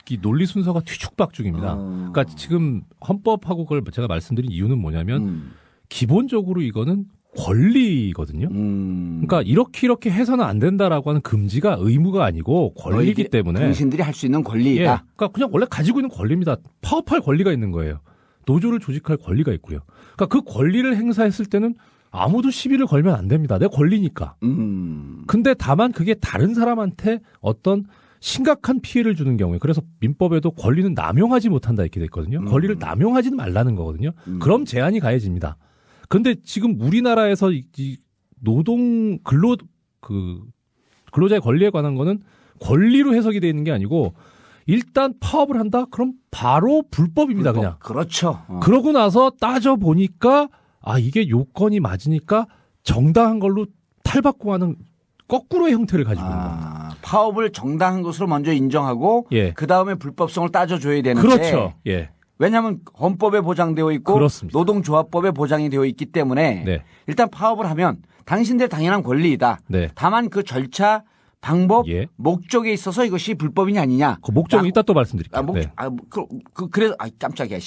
Speaker 2: 이 논리 순서가 뒤죽박죽입니다. 그러니까 지금 헌법하고 그걸 제가 말씀드린 이유는 뭐냐면 기본적으로 이거는 권리거든요. 그러니까 이렇게 해서는 안 된다라고 하는 금지가 의무가 아니고 권리이기 때문에
Speaker 1: 당신들이 할 수 있는 권리이다.
Speaker 2: 그러니까 그냥 원래 가지고 있는 권리입니다. 파업할 권리가 있는 거예요. 노조를 조직할 권리가 있고요. 그러니까 그 권리를 행사했을 때는 아무도 시비를 걸면 안 됩니다. 내 권리니까. 근데 다만 그게 다른 사람한테 어떤 심각한 피해를 주는 경우에 그래서 민법에도 권리는 남용하지 못한다 이렇게 돼 있거든요. 권리를 남용하지는 말라는 거거든요. 그럼 제한이 가해집니다. 근데 지금 우리나라에서 이 노동 근로자의 권리에 관한 거는 권리로 해석이 되어 있는 게 아니고 일단 파업을 한다? 그럼 바로 불법입니다, 그냥.
Speaker 1: 그렇죠.
Speaker 2: 그러고 나서 따져 보니까 이게 요건이 맞으니까 정당한 걸로 탈바꿈하는 거꾸로의 형태를 가지고 있는 겁니다.
Speaker 1: 파업을 정당한 것으로 먼저 인정하고 그 다음에 불법성을 따져줘야 되는데.
Speaker 2: 그렇죠.
Speaker 1: 왜냐하면 헌법에 보장되어 있고
Speaker 2: 그렇습니다.
Speaker 1: 노동조합법에 보장이 되어 있기 때문에 일단 파업을 하면 당신들의 당연한 권리이다. 다만 그 절차, 방법, 목적에 있어서 이것이 불법이냐 아니냐.
Speaker 2: 그 목적은 이따 또 말씀드릴게요.
Speaker 1: 그래서 깜짝이야.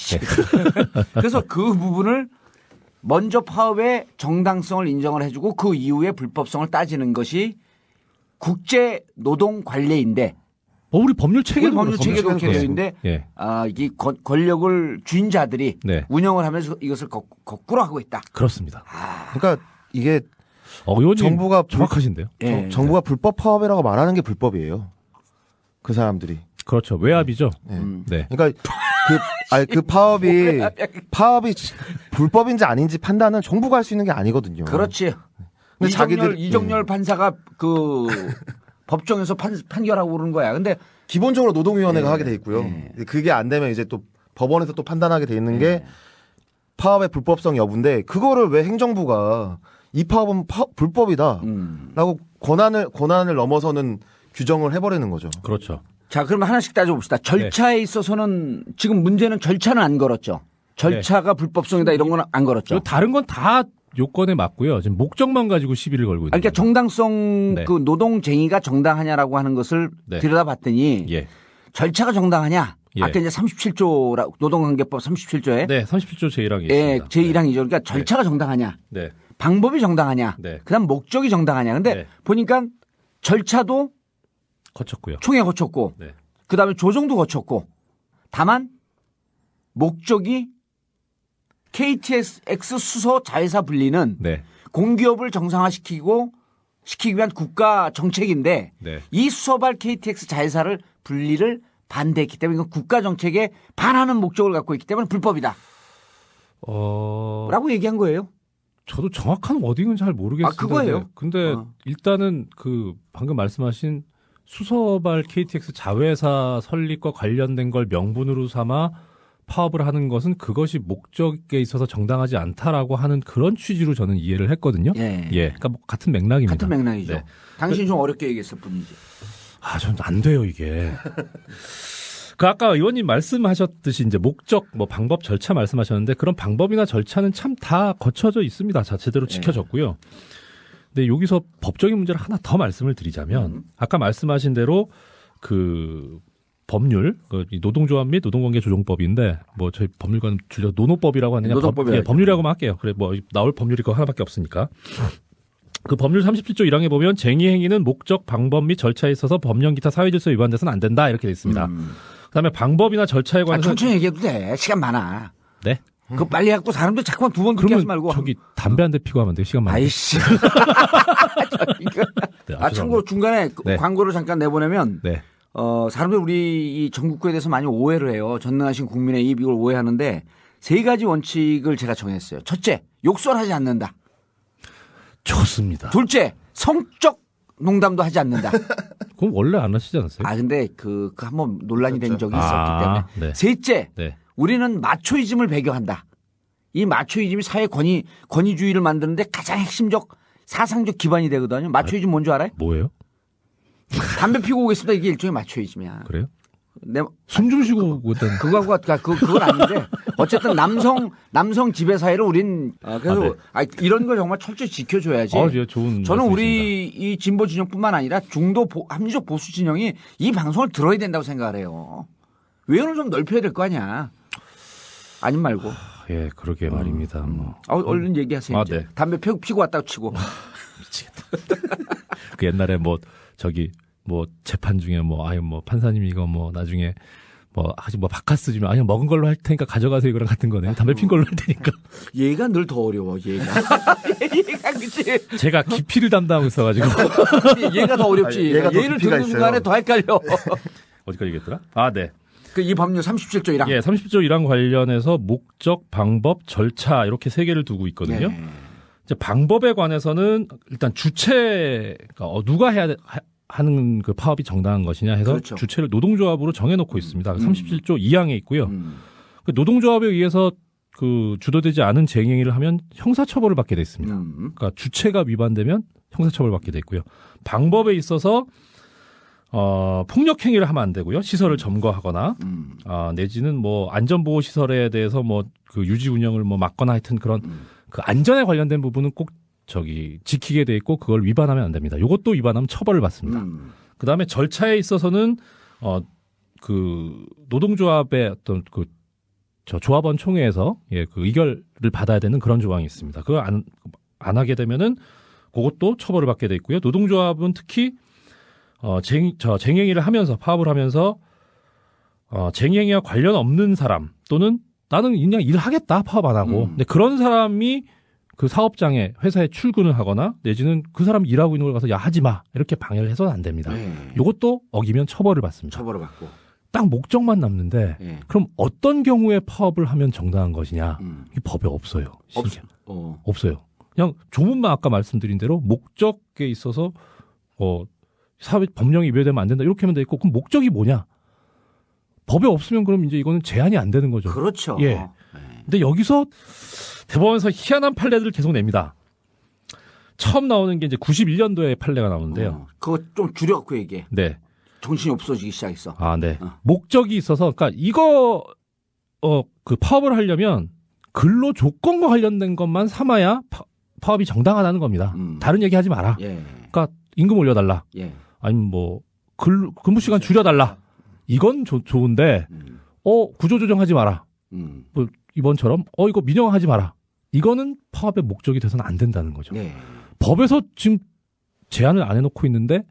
Speaker 1: 그래서 그 부분을 먼저 파업의 정당성을 인정을 해주고 그 이후에 불법성을 따지는 것이 국제 노동 관례인데.
Speaker 2: 우리 법률 체계도
Speaker 1: 그렇게 되어 있는데 이게 권력을 쥔 자들이 운영을 하면서 이것을 거꾸로 하고 있다.
Speaker 2: 그렇습니다.
Speaker 3: 그러니까 이게
Speaker 2: 정부가 정확하신데요.
Speaker 3: 정부가 불법 파업이라고 말하는 게 불법이에요. 그 사람들이.
Speaker 2: 그렇죠. 외압이죠. 네.
Speaker 3: 그러니까 그 파업이 불법인지 아닌지 판단은 정부가 할 수 있는 게 아니거든요.
Speaker 1: 그렇지.
Speaker 3: 근데
Speaker 1: 이정열 판사가 그 법정에서 판결하고 그러는 거야. 근데
Speaker 3: 기본적으로 노동위원회가 하게 돼 있고요. 그게 안 되면 이제 또 법원에서 또 판단하게 돼 있는 게 파업의 불법성 여부인데 그거를 왜 행정부가 이 파업은 불법이다라고 권한을 넘어서는 규정을 해버리는 거죠.
Speaker 2: 그렇죠.
Speaker 1: 자, 그럼 하나씩 따져봅시다. 절차에 있어서는 지금 문제는 절차는 안 걸었죠. 절차가 불법성이다 이런 건 안 걸었죠.
Speaker 2: 다른 건 다 요건에 맞고요. 지금 목적만 가지고 시비를 걸고 있는
Speaker 1: 그러니까
Speaker 2: 거죠.
Speaker 1: 정당성 그 노동쟁의가 정당하냐라고 하는 것을 들여다봤더니 절차가 정당하냐? 아까 이제 37조 노동관계법 37조에
Speaker 2: 네, 37조 제1항이 있습니다.
Speaker 1: 제1항이죠. 그러니까 절차가 정당하냐?
Speaker 2: 네.
Speaker 1: 방법이 정당하냐?
Speaker 2: 네.
Speaker 1: 그다음 목적이 정당하냐? 근데 보니까 절차도
Speaker 2: 거쳤고요.
Speaker 1: 총회 거쳤고 그다음에 조정도 거쳤고 다만 목적이 KTX 수소 자회사 분리는 공기업을 정상화시키기 위한 국가 정책인데 이 수소발 KTX 자회사를 분리를 반대했기 때문에 이건 국가 정책에 반하는 목적을 갖고 있기 때문에 불법이다. 라고 얘기한 거예요.
Speaker 2: 저도 정확한 워딩은 잘 모르겠습니다.
Speaker 1: 그거예요.
Speaker 2: 근데 일단은 그 방금 말씀하신 수소발 KTX 자회사 설립과 관련된 걸 명분으로 삼아 파업을 하는 것은 그것이 목적에 있어서 정당하지 않다라고 하는 그런 취지로 저는 이해를 했거든요. 그러니까 뭐 같은 맥락입니다.
Speaker 1: 같은 맥락이죠. 당신이 좀 어렵게 얘기했을 뿐이지.
Speaker 2: 저는 안 돼요, 이게. 그 아까 의원님 말씀하셨듯이 이제 목적, 뭐 방법, 절차 말씀하셨는데 그런 방법이나 절차는 참 다 거쳐져 있습니다. 제대로 지켜졌고요. 근데 여기서 법적인 문제를 하나 더 말씀을 드리자면 아까 말씀하신 대로 그 법률, 노동조합 및 노동관계조정법인데 뭐 저희 법률과는 줄여 노노법이라고 하느냐 법률이라고만 할게요. 그래 뭐 나올 법률이 그거 하나밖에 없으니까. 그 법률 37조 1항에 보면 쟁의 행위는 목적, 방법 및 절차에 있어서 법령 기타 사회질서에 위반돼서는 안 된다 이렇게 돼 있습니다. 그다음에 방법이나 절차에 관해서
Speaker 1: 천천히 얘기해도 돼. 시간 많아.
Speaker 2: 네.
Speaker 1: 그거 빨리 해갖고 사람들 자꾸만 두 번 듣게 하지 말고.
Speaker 2: 저기 담배 한 대 피고 하면 돼요. 시간 많아.
Speaker 1: 아이씨. 참고로 중간에 광고를 잠깐 내보내면 사람들 우리 이 전국구에 대해서 많이 오해를 해요. 전능하신 국민의 이익을 오해하는데 3가지 원칙을 제가 정했어요. 첫째, 욕설하지 않는다.
Speaker 2: 좋습니다.
Speaker 1: 둘째, 성적 농담도 하지 않는다.
Speaker 2: 그럼 원래 안 하시지 않았어요?
Speaker 1: 근데 그 한번 논란이 된 적이 있었기 때문에. 셋째, 우리는 마초이즘을 배교한다. 이 마초이즘이 사회 권위주의를 만드는데 가장 핵심적 사상적 기반이 되거든요. 마초이즘 뭔지 알아요?
Speaker 2: 뭐예요?
Speaker 1: 담배 피고 오겠습니다. 이게 일종의 마초이즘이야.
Speaker 2: 그래요? 숨 좀 쉬고 오던
Speaker 1: 그건 아닌데 어쨌든 남성 지배 사회를 우린 그래서 이런 걸 정말 철저히 지켜줘야지.
Speaker 2: 좋은
Speaker 1: 저는 우리 이 진보 진영뿐만 아니라 중도 합리적 보수 진영이 이 방송을 들어야 된다고 생각을 해요. 외연을 좀 넓혀야 될 거 아니야. 아님 말고.
Speaker 2: 예, 그러게 말입니다. 뭐.
Speaker 1: 얼른 얘기하세요.
Speaker 2: 네.
Speaker 1: 담배 피고 왔다고 치고.
Speaker 2: 미치겠다. 그 옛날에 뭐 재판 중에 판사님이 이거 나중에 바카스 주면 아니 먹은 걸로 할 테니까 가져가세요 이거랑 같은 거네. 담배 핀 걸로 할 테니까.
Speaker 1: 얘가 늘 더 어려워. 얘가 그치.
Speaker 2: 제가 기피를 담당하고 있어가지고.
Speaker 1: 얘가 더 어렵지. 얘를 듣는 순간에 더 헷갈려.
Speaker 2: 어디까지 얘기했더라? 네.
Speaker 1: 이 법률 37조 1항.
Speaker 2: 예, 37조 1항 관련해서 목적, 방법, 절차 이렇게 3개를 두고 있거든요. 이제 방법에 관해서는 일단 주체가 누가 해야 하는 그 파업이 정당한 것이냐 해서 주체를 노동조합으로 정해놓고 있습니다. 37조 2항에 있고요. 그 노동조합에 의해서 그 주도되지 않은 쟁행위를 하면 형사처벌을 받게 돼 있습니다. 그러니까 주체가 위반되면 형사처벌을 받게 돼 있고요. 방법에 있어서 폭력 행위를 하면 안 되고요. 시설을 점거하거나 내지는 안전보호 시설에 대해서 그 유지 운영을 막거나 하여튼 그런 그 안전에 관련된 부분은 꼭 지키게 돼 있고 그걸 위반하면 안 됩니다. 이것도 위반하면 처벌을 받습니다. 그다음에 절차에 있어서는 그 노동조합의 어떤 조합원 총회에서 그 의결을 받아야 되는 그런 조항이 있습니다. 그걸 안 하게 되면은 그것도 처벌을 받게 돼 있고요. 노동조합은 특히 쟁행위를 하면서 파업을 하면서 쟁행위와 관련 없는 사람 또는 나는 그냥 일하겠다 파업 안 하고 근데 그런 사람이 그 사업장에 회사에 출근을 하거나 내지는 그 사람이 일하고 있는 걸 가서 야 하지 마 이렇게 방해를 해서는 안 됩니다. 이것도 어기면 처벌을 받습니다.
Speaker 1: 처벌을 받고
Speaker 2: 딱 목적만 남는데
Speaker 1: 예.
Speaker 2: 그럼 어떤 경우에 파업을 하면 정당한 것이냐? 이 법에 없어요. 없어요. 그냥 조문만 아까 말씀드린 대로 목적에 있어서 사회 법령이 위배되면 안 된다 이렇게 하면 돼 있고 그럼 목적이 뭐냐? 법에 없으면 그럼 이제 이거는 제한이 안 되는 거죠.
Speaker 1: 그렇죠.
Speaker 2: 예. 근데 여기서 대법원에서 희한한 판례들을 계속 냅니다. 처음 나오는 게 이제 91년도에 판례가 나오는데요.
Speaker 1: 그거 좀 줄여갖고 얘기해.
Speaker 2: 네.
Speaker 1: 정신이 없어지기 시작했어.
Speaker 2: 아, 네. 목적이 있어서, 그러니까 이거, 그 파업을 하려면 근로 조건과 관련된 것만 삼아야 파업이 정당하다는 겁니다. 다른 얘기 하지 마라.
Speaker 1: 예.
Speaker 2: 그러니까 임금 올려달라.
Speaker 1: 예.
Speaker 2: 아니면 뭐, 근무 시간 줄여달라. 이건 좋은데, 구조조정하지 마라. 뭐, 이번처럼, 이거 민영화하지 마라. 이거는 파업의 목적이 돼서는 안 된다는 거죠.
Speaker 1: 예.
Speaker 2: 법에서 지금 제한을 안 해놓고 있는데,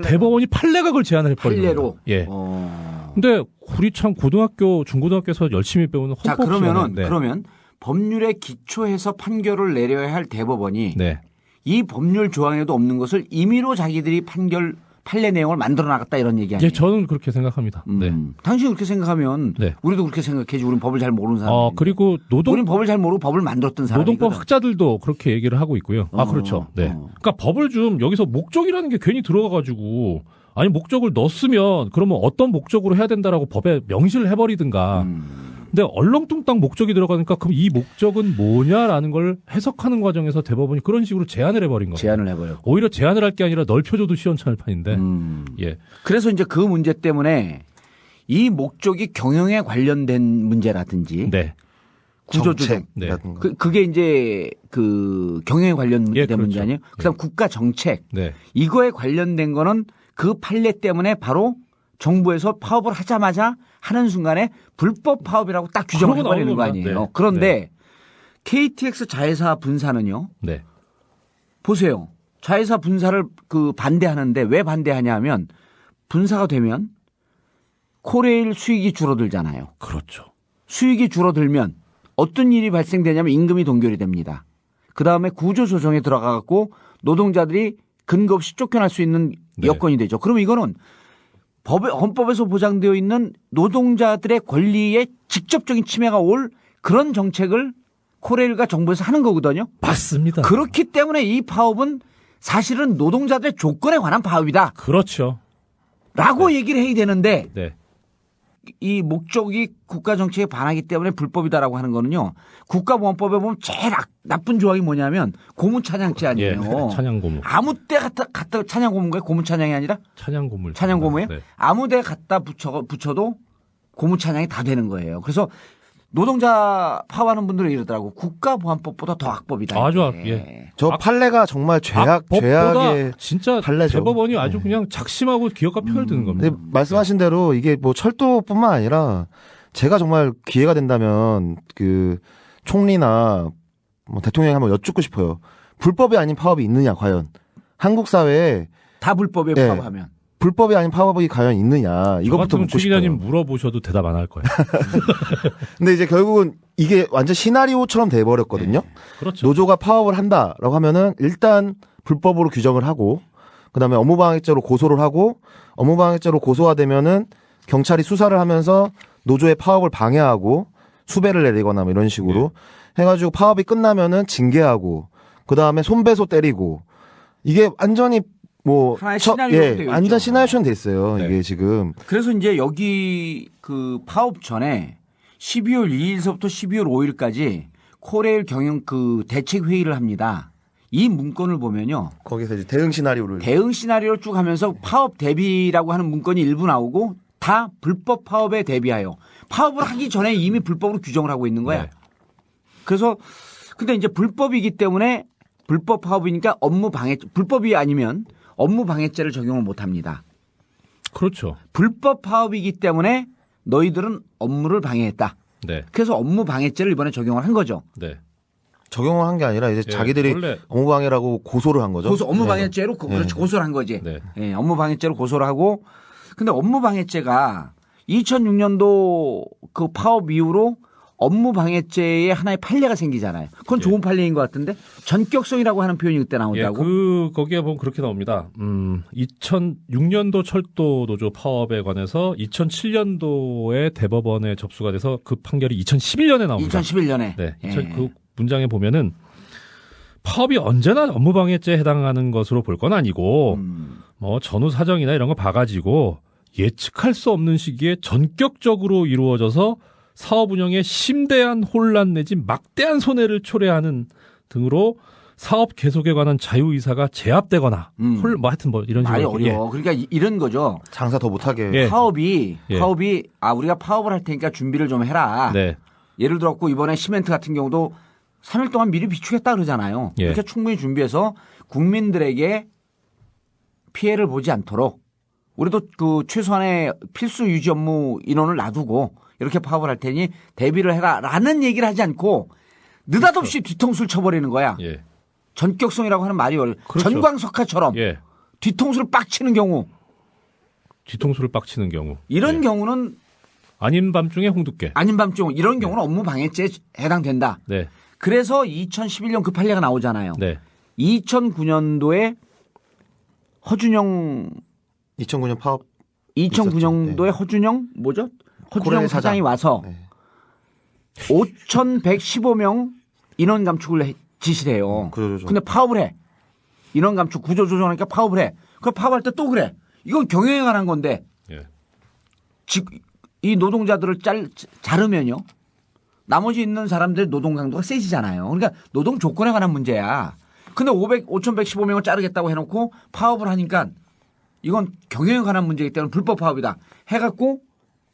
Speaker 2: 대법원이 판례가 그걸 제한을 해버리는
Speaker 1: 판례로.
Speaker 2: 예. 근데 우리 참 중고등학교에서 열심히 배우는
Speaker 1: 자,
Speaker 2: 헌법
Speaker 1: 그러면 법률에 기초해서 판결을 내려야 할 대법원이
Speaker 2: 네.
Speaker 1: 이 법률 조항에도 없는 것을 임의로 자기들이 판례 내용을 만들어 나갔다 이런 얘기 아니에요?
Speaker 2: 예, 저는 그렇게 생각합니다. 네.
Speaker 1: 당신이 그렇게 생각하면
Speaker 2: 네.
Speaker 1: 우리도 그렇게 생각해지. 우리는 법을 잘 모르는 사람.
Speaker 2: 그리고
Speaker 1: 우리는 법을 잘 모르고 법을 만들었던 사람.
Speaker 2: 노동법 학자들도 그렇게 얘기를 하고 있고요. 그렇죠. 네. 그러니까 법을 좀 여기서 목적이라는 게 괜히 들어가가지고 아니 목적을 넣었으면 그러면 어떤 목적으로 해야 된다라고 법에 명시를 해버리든가. 근데 얼렁뚱땅 목적이 들어가니까 그럼 이 목적은 뭐냐라는 걸 해석하는 과정에서 대법원이 그런 식으로 제한을 해버린 거예요.
Speaker 1: 제한을 해버렸고.
Speaker 2: 오히려 제한을 할 게 아니라 넓혀줘도 시원찮을 판인데. 예.
Speaker 1: 그래서 이제 그 문제 때문에 이 목적이 경영에 관련된 문제라든지.
Speaker 2: 네.
Speaker 1: 구조조정.
Speaker 2: 네.
Speaker 1: 그게 이제 그 경영에 관련된
Speaker 2: 그렇죠.
Speaker 1: 문제 아니에요? 그다음 국가 정책.
Speaker 2: 네.
Speaker 1: 이거에 관련된 거는 그 판례 때문에 바로 정부에서 파업을 하자마자 하는 순간에 불법 파업이라고 딱 규정을 해버리는 거 아니에요.
Speaker 2: 네.
Speaker 1: 그런데
Speaker 2: 네.
Speaker 1: KTX 자회사 분사는요.
Speaker 2: 네.
Speaker 1: 보세요. 자회사 분사를 반대하는데 왜 반대하냐 하면 분사가 되면 코레일 수익이 줄어들잖아요.
Speaker 2: 그렇죠.
Speaker 1: 수익이 줄어들면 어떤 일이 발생되냐면 임금이 동결이 됩니다. 그다음에 구조조정에 들어가갖고 노동자들이 근거 없이 쫓겨날 수 있는 여건이 되죠. 그러면 이거는 헌법에서 보장되어 있는 노동자들의 권리에 직접적인 침해가 올 그런 정책을 코레일과 정부에서 하는 거거든요.
Speaker 2: 맞습니다.
Speaker 1: 그렇기 때문에 이 파업은 사실은 노동자들의 조건에 관한 파업이다.
Speaker 2: 그렇죠.
Speaker 1: 라고 얘기를 해야 되는데
Speaker 2: 네.
Speaker 1: 이 목적이 국가 정책에 반하기 때문에 불법이다라고 하는 거는요. 국가보안법에 보면 제일 나쁜 조항이 뭐냐면 고무찬양죄 아니에요.
Speaker 2: 예, 찬양고무.
Speaker 1: 아무 때 갖다 찬양고무인가요? 고무찬양이 아니라?
Speaker 2: 찬양고무.
Speaker 1: 찬양고무예요?
Speaker 2: 네.
Speaker 1: 아무 데 갖다 붙여도 고무찬양이 다 되는 거예요. 그래서 노동자 파업하는 분들은 이러더라고. 국가보안법보다 더 악법이다.
Speaker 2: 아주
Speaker 1: 예.
Speaker 3: 저 판례가 정말 죄악의
Speaker 2: 진짜
Speaker 3: 판례죠.
Speaker 2: 대법원이 아주 그냥 작심하고 기억과 표를 드는 겁니다.
Speaker 3: 근데 말씀하신 대로 이게 뭐 철도뿐만 아니라 제가 정말 기회가 된다면 그 총리나 뭐 대통령이 한번 여쭙고 싶어요. 불법이 아닌 파업이 있느냐 과연 한국 사회에
Speaker 1: 다 불법에
Speaker 3: 네.
Speaker 1: 파업하면
Speaker 3: 불법이 아닌 파업이 과연 있느냐 이것부터 묻고
Speaker 2: 최
Speaker 3: 싶어요.
Speaker 2: 기자님 물어보셔도 대답 안 할 거예요.
Speaker 3: 근데 이제 결국은 이게 완전 시나리오처럼 돼버렸거든요.
Speaker 2: 네. 그렇죠.
Speaker 3: 노조가 파업을 한다라고 하면은 일단 불법으로 규정을 하고 그다음에 업무방해죄로 고소를 하고 업무방해죄로 고소가 되면은 경찰이 수사를 하면서 노조의 파업을 방해하고 수배를 내리거나 뭐 이런 식으로 해가지고 파업이 끝나면은 징계하고 그다음에 손배소 때리고 이게 완전히 뭐
Speaker 1: 하나의 시나리오로 되어
Speaker 3: 완전
Speaker 1: 있죠.
Speaker 3: 시나리오처럼 돼 있어요. 이게 지금
Speaker 1: 그래서 이제 여기 그 파업 전에 12월 2일서부터 12월 5일까지 코레일 경영 대책 회의를 합니다. 이 문건을 보면요.
Speaker 3: 거기서 이제 대응 시나리오를
Speaker 1: 쭉 하면서 파업 대비라고 하는 문건이 일부 나오고 다 불법 파업에 대비하여 파업을 하기 전에 이미 불법으로 규정을 하고 있는 거야.
Speaker 2: 네.
Speaker 1: 그래서 근데 이제 불법이기 때문에 불법 파업이니까 불법이 아니면 업무 방해죄를 적용을 못 합니다.
Speaker 2: 그렇죠.
Speaker 1: 불법 파업이기 때문에 너희들은 업무를 방해했다.
Speaker 2: 네.
Speaker 1: 그래서 업무 방해죄를 이번에 적용을 한 거죠.
Speaker 2: 네.
Speaker 3: 적용을 한 게 아니라 이제 자기들이
Speaker 2: 원래
Speaker 3: 업무 방해라고 고소를 한 거죠.
Speaker 1: 업무 방해죄로 그렇지 고소를 한 거지.
Speaker 2: 네.
Speaker 1: 예, 업무 방해죄로 고소를 하고 근데 업무 방해죄가 2006년도 그 파업 이후로 업무 방해죄의 하나의 판례가 생기잖아요. 그건 좋은 판례인 것 같은데 전격성이라고 하는 표현이 그때 나온다고?
Speaker 2: 거기에 보면 그렇게 나옵니다. 2006년도 철도 노조 파업에 관해서 2007년도에 대법원에 접수가 돼서 그 판결이 2011년에 나옵니다.
Speaker 1: 2011년에.
Speaker 2: 네.
Speaker 1: 예.
Speaker 2: 그 문장에 보면은 파업이 언제나 업무방해죄에 해당하는 것으로 볼 건 아니고 뭐 전후 사정이나 이런 거 봐가지고 예측할 수 없는 시기에 전격적으로 이루어져서 사업 운영에 심대한 혼란 내지 막대한 손해를 초래하는 등으로 사업 계속에 관한 자유의사가 제압되거나 뭐 하여튼 뭐 이런 식으로.
Speaker 1: 말이 어려워. 그러니까 이런 거죠.
Speaker 3: 장사 더 못하게.
Speaker 2: 예.
Speaker 1: 파업이 우리가 파업을 할 테니까 준비를 좀 해라.
Speaker 2: 네.
Speaker 1: 예를 들었고 이번에 시멘트 같은 경우도 3일 동안 미리 비추겠다 그러잖아요.
Speaker 2: 예.
Speaker 1: 이렇게 충분히 준비해서 국민들에게 피해를 보지 않도록 우리도 그 최소한의 필수 유지 업무 인원을 놔두고 이렇게 파업을 할 테니 대비를 해라라는 얘기를 하지 않고 느닷없이 뒤통수를 쳐버리는 거야.
Speaker 2: 예.
Speaker 1: 전격성이라고 하는 말이
Speaker 2: 그렇죠.
Speaker 1: 전광석화처럼
Speaker 2: 예.
Speaker 1: 뒤통수를 빡 치는 경우.
Speaker 2: 뒤통수를 빡 치는 경우.
Speaker 1: 이런 경우는
Speaker 2: 아닌 밤중에 홍두깨.
Speaker 1: 아닌 밤중 이런 경우는 업무 방해죄에 해당된다.
Speaker 2: 네.
Speaker 1: 그래서 2011년 그 판례가 나오잖아요.
Speaker 2: 네.
Speaker 1: 2009년도에 허준영
Speaker 3: 2009년 파업
Speaker 1: 2009년도에 허준영 뭐죠? 허준영 사장이 와서 5,115명 인원 감축을 지시를 해요. 근데 파업을 해. 인원 감축 구조 조정하니까 파업을 해. 그 파업할 때 또 그래. 이건 경영에 관한 건데.
Speaker 2: 예.
Speaker 1: 이 노동자들을 자르면요. 나머지 있는 사람들의 노동 강도가 세지잖아요. 그러니까 노동 조건에 관한 문제야. 근데 5,115명을 자르겠다고 해놓고 파업을 하니까 이건 경영에 관한 문제이기 때문에 불법 파업이다. 해갖고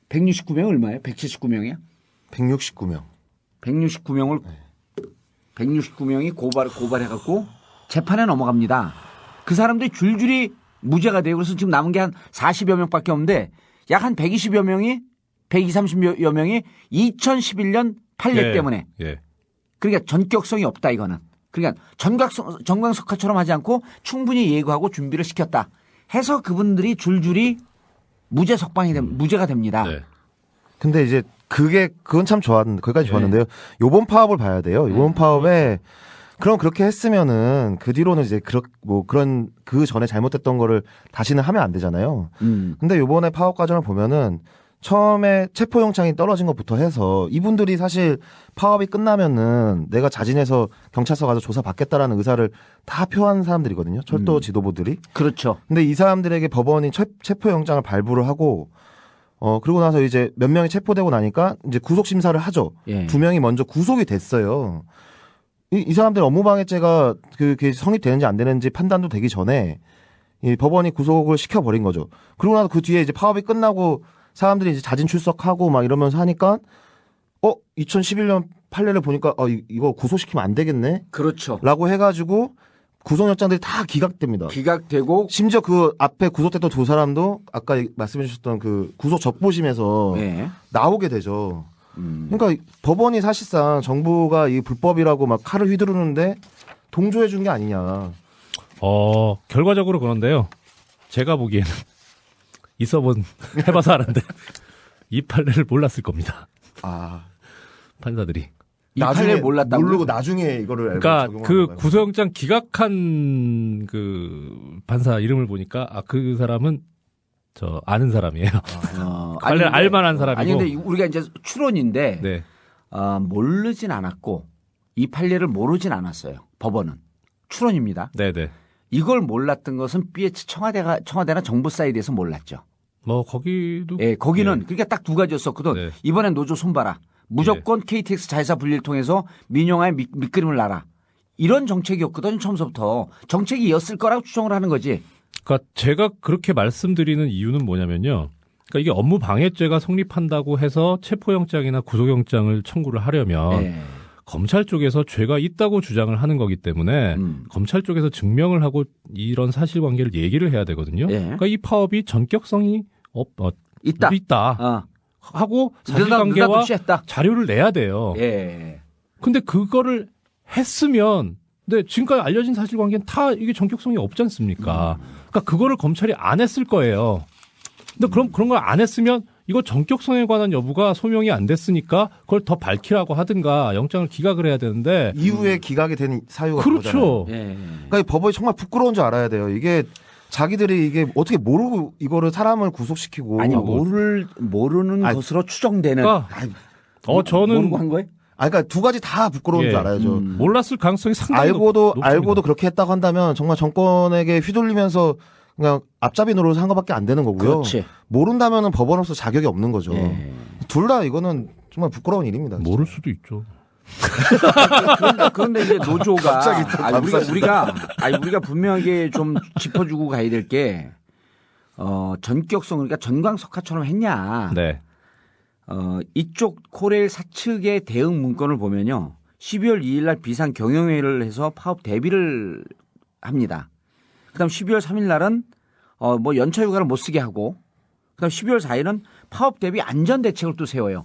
Speaker 1: 169명 얼마예요? 179명이야?
Speaker 3: 169명.
Speaker 1: 169명이 고발해갖고 재판에 넘어갑니다. 그 사람들이 줄줄이 무죄가 되고 그래서 지금 남은 게 한 40여 명밖에 없는데 약 한 120여 명이 130여 명이 2011년 판례 때문에.
Speaker 2: 예.
Speaker 1: 그러니까 전격성이 없다 이거는. 그러니까 전광석화처럼 하지 않고 충분히 예고하고 준비를 시켰다. 해서 그분들이 줄줄이 무죄가 됩니다.
Speaker 2: 네.
Speaker 3: 근데 이제 그건 참 거기까지 좋았는데요. 요번 파업을 봐야 돼요. 요번 파업에 그럼 그렇게 했으면은 그 뒤로는 이제 그런 그 전에 잘못됐던 거를 다시는 하면 안 되잖아요. 근데 요번에 파업 과정을 보면은 처음에 체포영장이 떨어진 것부터 해서 이분들이 사실 파업이 끝나면은 내가 자진해서 경찰서 가서 조사받겠다라는 의사를 다 표한 사람들이거든요. 철도 지도부들이.
Speaker 1: 그렇죠.
Speaker 3: 근데 이 사람들에게 법원이 체포영장을 발부를 하고 그러고 나서 이제 몇 명이 체포되고 나니까 이제 구속심사를 하죠.
Speaker 1: 예.
Speaker 3: 2명이 먼저 구속이 됐어요. 이 사람들 업무방해죄가 그게 성립되는지 안 되는지 판단도 되기 전에 이 법원이 구속을 시켜버린 거죠. 그러고 나서 그 뒤에 이제 파업이 끝나고 사람들이 이제 자진 출석하고 막 이러면서 하니까 2011년 판례를 보니까 이거 구속시키면 안 되겠네.
Speaker 1: 그렇죠.
Speaker 3: 라고 해가지고 구속영장들이 다 기각됩니다.
Speaker 1: 기각되고
Speaker 3: 심지어 그 앞에 구속됐던 두 사람도 아까 말씀해 주셨던 그 구속 적보심에서 나오게 되죠. 그러니까 법원이 사실상 정부가 이 불법이라고 막 칼을 휘두르는데 동조해 준 게 아니냐.
Speaker 2: 결과적으로 그런데요. 제가 보기에는 해봐서 아는데 이 판례를 몰랐을 겁니다. 판사들이.
Speaker 1: 이 판례를 몰랐다고?
Speaker 3: 모르고 나중에 이거를
Speaker 2: 그러니까
Speaker 3: 알고
Speaker 2: 그 구속영장 기각한 그 판사 이름을 보니까 그 사람은 아는 사람이에요. 판례를 알만한 사람이고.
Speaker 1: 아니 근데 우리가 이제 추론인데 모르진 않았고 이 판례를 모르진 않았어요. 법원은 추론입니다.
Speaker 2: 네네.
Speaker 1: 이걸 몰랐던 것은 BH 청와대나 정부 사이드에서 몰랐죠.
Speaker 2: 거기도.
Speaker 1: 거기는 그러니까 딱 두 가지였었거든. 이번엔 노조 손봐라. 무조건 KTX 자회사 분리를 통해서 민영화의 밑그림을 놔라. 이런 정책이었거든 처음부터. 정책이었을 거라고 추정을 하는 거지.
Speaker 2: 그러니까 제가 그렇게 말씀드리는 이유는 뭐냐면요. 그러니까 이게 업무 방해죄가 성립한다고 해서 체포영장이나 구속영장을 청구를 하려면 검찰 쪽에서 죄가 있다고 주장을 하는 거기 때문에 검찰 쪽에서 증명을 하고 이런 사실관계를 얘기를 해야 되거든요. 그러니까 이 파업이 전격성이 있다. 하고 사실관계와 자료를 내야 돼요. 근데 그거를 했으면 근데 지금까지 알려진 사실관계는 다 이게 전격성이 없지 않습니까? 그러니까 그거를 검찰이 안 했을 거예요. 근데 그런 걸 안 했으면 이거 전격성에 관한 여부가 소명이 안 됐으니까 그걸 더 밝히라고 하든가 영장을 기각을 해야 되는데
Speaker 3: 이후에 기각이 된 사유가
Speaker 2: 그렇죠.
Speaker 1: 예.
Speaker 3: 그러니까 이 법원이 정말 부끄러운 줄 알아야 돼요. 이게 자기들이 이게 어떻게 모르고 이거를 사람을 구속시키고
Speaker 1: 아니 모르는 것으로 추정되는.
Speaker 2: 저는
Speaker 1: 모르고 한 거예요?
Speaker 3: 그러니까 두 가지 다 부끄러운 줄 알아야죠.
Speaker 2: 몰랐을 가능성이 상당히
Speaker 3: 알고도 그렇게 했다고 한다면 정말 정권에게 휘둘리면서 그냥 앞잡이 노릇을 한 것밖에 안 되는 거고요.
Speaker 1: 그렇지.
Speaker 3: 모른다면은 법원으로서 자격이 없는 거죠. 둘 다 이거는 정말 부끄러운 일입니다. 진짜.
Speaker 2: 모를 수도 있죠.
Speaker 1: 그런데 이제 노조가
Speaker 3: 갑자기
Speaker 1: 우리가 분명하게 좀 짚어주고 가야 될 게 전격성 그러니까 전광석화처럼 했냐.
Speaker 2: 네.
Speaker 1: 이쪽 코레일 사측의 대응 문건을 보면요. 12월 2일 날 비상 경영회의를 해서 파업 대비를 합니다. 그다음 12월 3일 날은 뭐 연차 휴가를 못 쓰게 하고 그다음 12월 4일은 파업 대비 안전 대책을 또 세워요.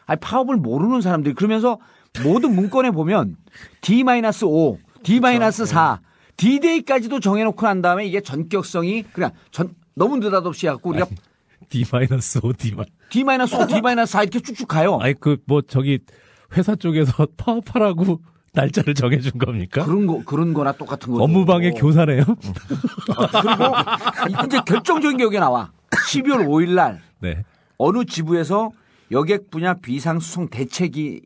Speaker 1: 아니 파업을 모르는 사람들이 그러면서 모든 문건에 보면 D-5, D-4, D-Day까지도 정해놓고 난 다음에 이게 전격성이 그냥 너무 느닷없이 갖고 우리가
Speaker 2: D-5,
Speaker 1: D-5, D-4 이렇게 쭉쭉 가요.
Speaker 2: 아니 저기 회사 쪽에서 파업하라고 날짜를 정해준 겁니까?
Speaker 1: 그런 거나 똑같은 거죠.
Speaker 2: 업무방해 교사네요.
Speaker 1: 그리고 이제 결정적인 게 여기 나와. 12월 5일 날
Speaker 2: 네.
Speaker 1: 어느 지부에서 여객 분야 비상수송 대책이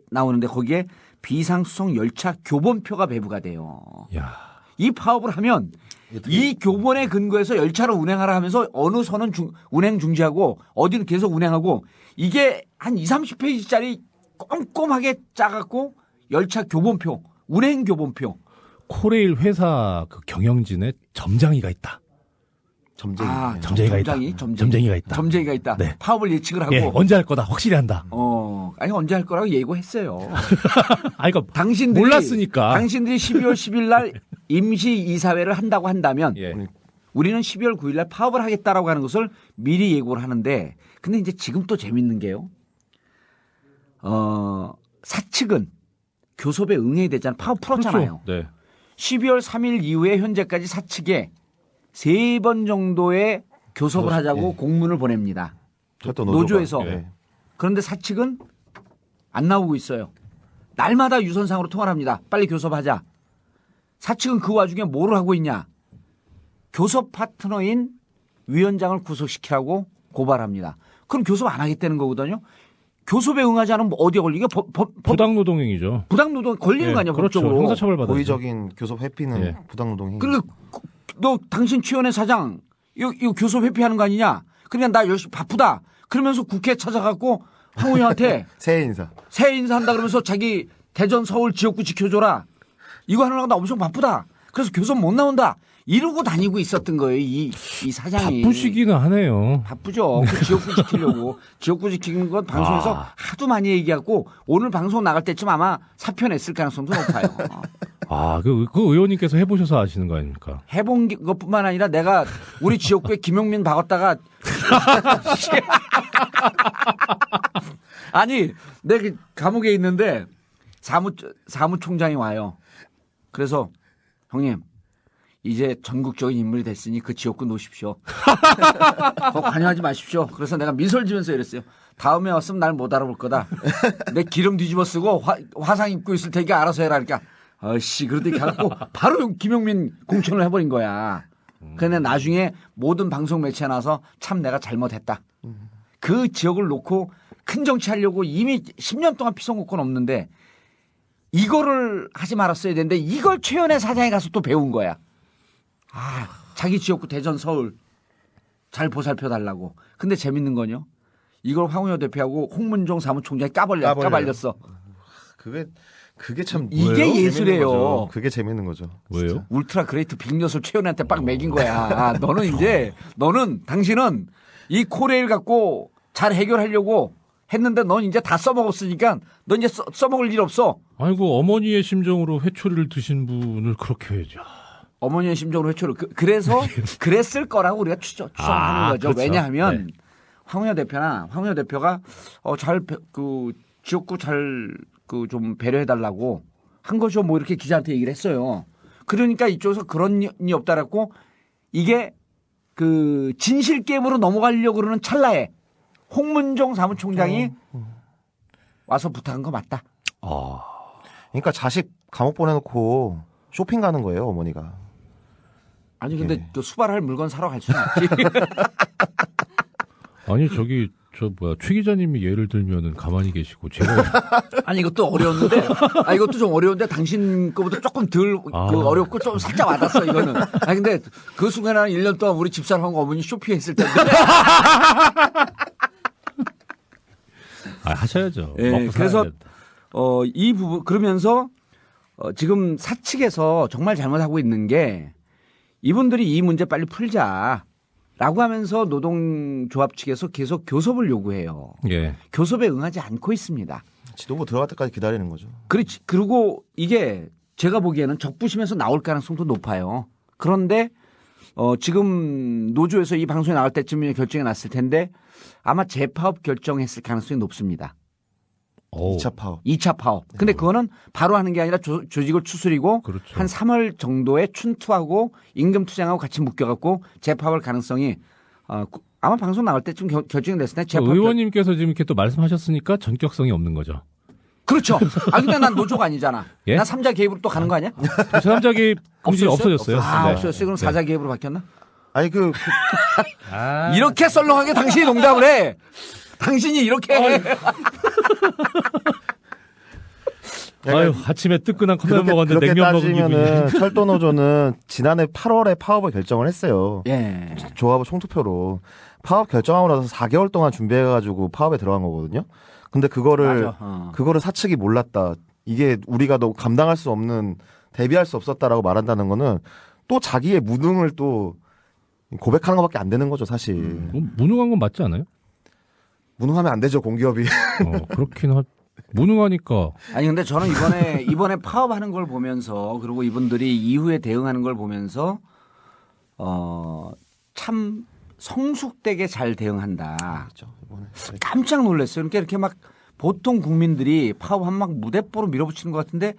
Speaker 1: 나오는데 거기에 비상수송 열차 교본표가 배부가 돼요.
Speaker 2: 야.
Speaker 1: 이 파업을 하면 이 교본에 근거해서 열차를 운행하라 하면서 어느 선은 운행 중지하고 어디는 계속 운행하고 이게 한 20-30페이지짜리 꼼꼼하게 짜갖고 열차 교본표, 운행 교본표.
Speaker 2: 코레일 회사 그 경영진에 점장이가 있다. 점쟁이가 있다.
Speaker 1: 점쟁이가 있다.
Speaker 2: 네.
Speaker 1: 파업을 예측을 하고.
Speaker 2: 예, 언제 할 거다. 확실히 한다.
Speaker 1: 아니 언제 할 거라고 예고했어요.
Speaker 2: 아니, 그러니까
Speaker 1: 당신들이
Speaker 2: 몰랐으니까.
Speaker 1: 당신들이 12월 10일 날 임시 이사회를 한다고 한다면
Speaker 2: 예.
Speaker 1: 우리는 12월 9일 날 파업을 하겠다라고 하는 것을 미리 예고를 하는데 근데 이제 지금 또 재밌는 게요. 사측은 교섭에 응해야 되잖아요. 파업 풀었잖아요.
Speaker 2: 그렇죠. 네.
Speaker 1: 12월 3일 이후에 현재까지 사측에 3번 정도의 교섭을 하자고 공문을 보냅니다. 노조에서.
Speaker 3: 네.
Speaker 1: 그런데 사측은 안 나오고 있어요. 날마다 유선상으로 통화를 합니다. 빨리 교섭하자. 사측은 그 와중에 뭐를 하고 있냐. 교섭 파트너인 위원장을 구속시키라고 고발합니다. 그럼 교섭 안 하겠다는 거거든요. 교섭에 응하지 않으면 어디에 걸리게?
Speaker 2: 부당노동행위죠.
Speaker 1: 부당노동 걸리는 거 아니야,
Speaker 2: 그렇죠.
Speaker 1: 법적으로.
Speaker 2: 형사처벌받아요.
Speaker 3: 고의적인 교섭 회피는 부당노동행위.
Speaker 1: 그리고 너 당신 취원회 사장 이거 교섭 회피하는 거 아니냐? 그러니까 나 열심히 바쁘다. 그러면서 국회 찾아갖고 황 의원한테
Speaker 3: 새 인사
Speaker 1: 한다 그러면서 자기 대전 서울 지역구 지켜줘라. 이거 하느라고 나 엄청 바쁘다. 그래서 교섭 못 나온다. 이러고 다니고 있었던 거예요. 이 사장이.
Speaker 2: 바쁘시기는 하네요.
Speaker 1: 바쁘죠. 그 지역구 지키려고. 지역구 지키는 건 방송에서 하도 많이 얘기하고 오늘 방송 나갈 때쯤 아마 사표 냈을 가능성도 높아요.
Speaker 2: 그 의원님께서 해보셔서 아시는 거 아닙니까?
Speaker 1: 해본 것뿐만 아니라 내가 우리 지역구에 김용민 박았다가 아니 내가 감옥에 있는데 사무총장이 와요. 그래서 형님 이제 전국적인 인물이 됐으니 그 지역구 놓으십시오. 더 관여하지 마십시오. 그래서 내가 미소를 지면서 이랬어요. 다음에 왔으면 날 못 알아볼 거다. 내 기름 뒤집어 쓰고 화상 입고 있을 테니까 알아서 해라. 그러니까 그러더니 가고 바로 김용민 공천을 해버린 거야. 그런데 나중에 모든 방송 매체에 나와서 참 내가 잘못했다. 그 지역을 놓고 큰 정치하려고 이미 10년 동안 피선거권 없는데 이거를 하지 말았어야 되는데 이걸 최연의 사장에 가서 또 배운 거야. 자기 지역구 대전 서울 잘 보살펴 달라고. 근데 재밌는 건요. 이걸 황우여 대표하고 홍문종 사무총장이 까발렸어.
Speaker 3: 그게 참
Speaker 1: 이게 예술이에요.
Speaker 3: 그게 재밌는 거죠.
Speaker 2: 왜요?
Speaker 1: 울트라 그레이트 빅녀를 최연한테 빡 매긴 거야. 당신은 이 코레일 갖고 잘 해결하려고 했는데 넌 이제 다 써먹었으니까 넌 이제 써먹을 일 없어.
Speaker 2: 아이고 어머니의 심정으로 회초리를 드신 분을 그렇게 해야죠.
Speaker 1: 어머니의 심정으로 회초를 그래서 그랬을 거라고 우리가 추정하는 거죠.
Speaker 2: 그렇죠.
Speaker 1: 왜냐하면 황우여 대표가 지역구 좀 배려해달라고 한 거죠. 뭐 이렇게 기자한테 얘기를 했어요. 그러니까 이쪽에서 그런 일이 없다라고 이게 그 진실 게임으로 넘어가려고 그러는 찰나에 홍문종 사무총장이 와서 부탁한 거 맞다.
Speaker 3: 그러니까 자식 감옥 보내놓고 쇼핑 가는 거예요, 어머니가.
Speaker 1: 아니 근데 또 수발할 물건 사러 갈 수는 없지.
Speaker 2: 아니 최 기자님이 예를 들면은 가만히 계시고 제가
Speaker 1: 아니 이것도 어려웠는데 이것도 좀 어려운데 당신 거보다 조금 덜 어렵고 좀 살짝 와닿았어 이거는. 아니 근데 그 순간에 한 1년 동안 우리 집사람하고 어머니 쇼핑했을 텐데.
Speaker 2: 하셔야죠.
Speaker 1: 예, 그래서 이 부분 그러면서 지금 사측에서 정말 잘못하고 있는 게 이분들이 이 문제 빨리 풀자. 라고 하면서 노동조합 측에서 계속 교섭을 요구해요.
Speaker 2: 예.
Speaker 1: 교섭에 응하지 않고 있습니다.
Speaker 3: 지도부 들어갈 때까지 기다리는 거죠.
Speaker 1: 그렇지. 그리고 이게 제가 보기에는 적부심에서 나올 가능성도 높아요. 그런데 지금 노조에서 이 방송에 나올 때쯤에 결정이 났을 텐데 아마 재파업 결정했을 가능성이 높습니다.
Speaker 3: 2차 파업.
Speaker 1: 2차 파업. 근데 그거는 바로 하는 게 아니라 조직을 추스리고
Speaker 2: 그렇죠.
Speaker 1: 한 3월 정도에 춘투하고 임금 투쟁하고 같이 묶여갖고 재파업할 가능성이 아마 방송 나올 때쯤 결정이 됐을 때 재파업.
Speaker 2: 의원님께서 지금 이렇게 또 말씀하셨으니까 전격성이 없는 거죠.
Speaker 1: 그렇죠. 근데 난 노조가 아니잖아.
Speaker 2: 예?
Speaker 1: 난 3자 개입으로 또 가는 거 아니야?
Speaker 2: 3자 개입 금지 없어졌어요.
Speaker 1: 없어졌어요. 그럼 4자 개입으로 바뀌었나?
Speaker 3: 아니
Speaker 1: 이렇게 썰렁하게 당신이 농담을 해. 당신이 이렇게 해.
Speaker 2: 아유, 아침에 뜨끈한 컵라면 먹었는데
Speaker 3: 그렇게
Speaker 2: 냉면 먹은
Speaker 3: 따지면은
Speaker 2: 기분이.
Speaker 3: 철도노조는 지난해 8월에 파업을 결정을 했어요.
Speaker 1: 예.
Speaker 3: 조합을 총투표로. 파업 결정하고 나서 4개월 동안 준비해가지고 파업에 들어간 거거든요. 근데 그거를 사측이 몰랐다. 이게 우리가 너무 감당할 수 없는, 대비할 수 없었다라고 말한다는 거는 또 자기의 무능을 또 고백하는 것밖에 안 되는 거죠, 사실.
Speaker 2: 무능한 건 맞지 않아요?
Speaker 3: 무능하면 안 되죠, 공기업이.
Speaker 2: 그렇긴 무능하니까.
Speaker 1: 아니 근데 저는 이번에 파업하는 걸 보면서 그리고 이분들이 이후에 대응하는 걸 보면서 참 성숙되게 잘 대응한다.
Speaker 3: 그렇죠. 이번에.
Speaker 1: 깜짝 놀랐어요. 그러니까 이렇게 막 보통 국민들이 파업하면 막 무대뽀로 밀어붙이는 것 같은데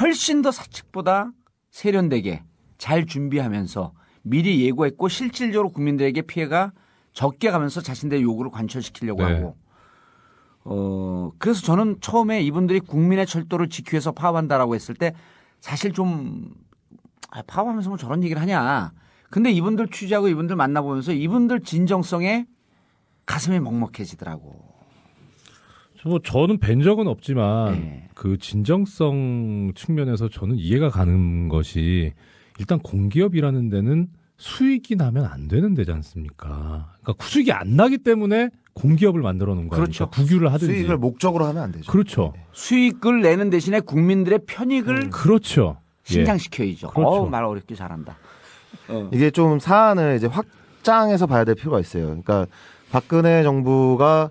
Speaker 1: 훨씬 더 사측보다 세련되게 잘 준비하면서 미리 예고했고 실질적으로 국민들에게 피해가 적게 가면서 자신들의 요구를 관철시키려고 하고. 그래서 저는 처음에 이분들이 국민의 철도를 지키기 위해서 파업한다라고 했을 때 사실 좀 파업하면서 뭐 저런 얘기를 하냐. 근데 이분들 취재하고 이분들 만나보면서 이분들 진정성에 가슴이 먹먹해지더라고.
Speaker 2: 저는 뵌 적은 없지만 그 진정성 측면에서 저는 이해가 가는 것이 일단 공기업이라는 데는 수익이 나면 안 되는 데지 않습니까? 그러니까 수익이 안 나기 때문에 공기업을 만들어 놓은 거예요.
Speaker 1: 그렇죠.
Speaker 2: 국유를 하든지.
Speaker 3: 수익을 목적으로 하면 안 되죠.
Speaker 2: 그렇죠.
Speaker 1: 수익을 내는 대신에 국민들의 편익을
Speaker 2: 그렇죠.
Speaker 1: 신장시켜야죠.
Speaker 2: 그렇죠.
Speaker 1: 말 어렵게 잘한다.
Speaker 3: 이게 좀 사안을 이제 확장해서 봐야 될 필요가 있어요. 그러니까 박근혜 정부가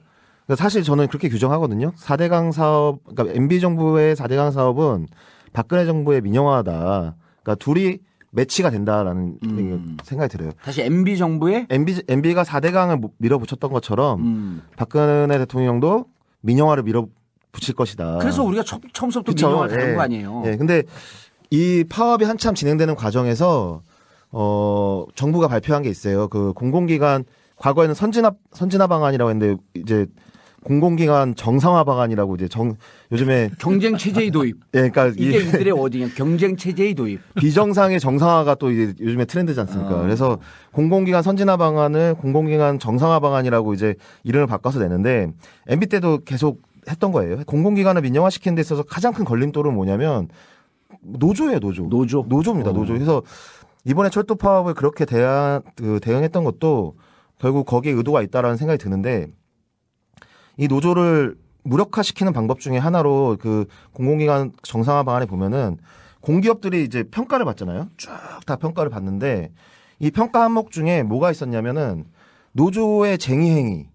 Speaker 3: 사실 저는 그렇게 규정하거든요. 4대강 사업, 그러니까 MB 정부의 4대강 사업은 박근혜 정부의 민영화다. 그러니까 둘이 매치가 된다라는 생각이 들어요.
Speaker 1: 다시 MB 정부의
Speaker 3: MB가 4대강을 밀어붙였던 것처럼 박근혜 대통령도 민영화를 밀어붙일 것이다.
Speaker 1: 그래서 우리가 처음부터 민영화를 다룬 거 아니에요.
Speaker 3: 예. 근데 이 파업이 한참 진행되는 과정에서 정부가 발표한 게 있어요. 그 공공기관 과거에는 선진화 방안이라고 했는데 이제 공공기관 정상화 방안이라고 이제 요즘에
Speaker 1: 경쟁 체제의 도입.
Speaker 3: 예, 그러니까
Speaker 1: 이게 이들의 어디냐 경쟁 체제의 도입.
Speaker 3: 비정상의 정상화가 또 이제 요즘에 트렌드지 않습니까? 그래서 공공기관 선진화 방안을 공공기관 정상화 방안이라고 이제 이름을 바꿔서 내는데 MB 때도 계속 했던 거예요. 공공기관을 민영화시키는 데 있어서 가장 큰 걸림돌은 뭐냐면 노조예요, 노조입니다, 노조. 그래서 이번에 철도 파업을 그렇게 대응했던 것도 결국 거기에 의도가 있다라는 생각이 드는데 이 노조를 무력화시키는 방법 중에 하나로 그 공공기관 정상화 방안에 보면은 공기업들이 이제 평가를 받잖아요. 쭉 다 평가를 받는데 이 평가 항목 중에 뭐가 있었냐면은 노조의 쟁의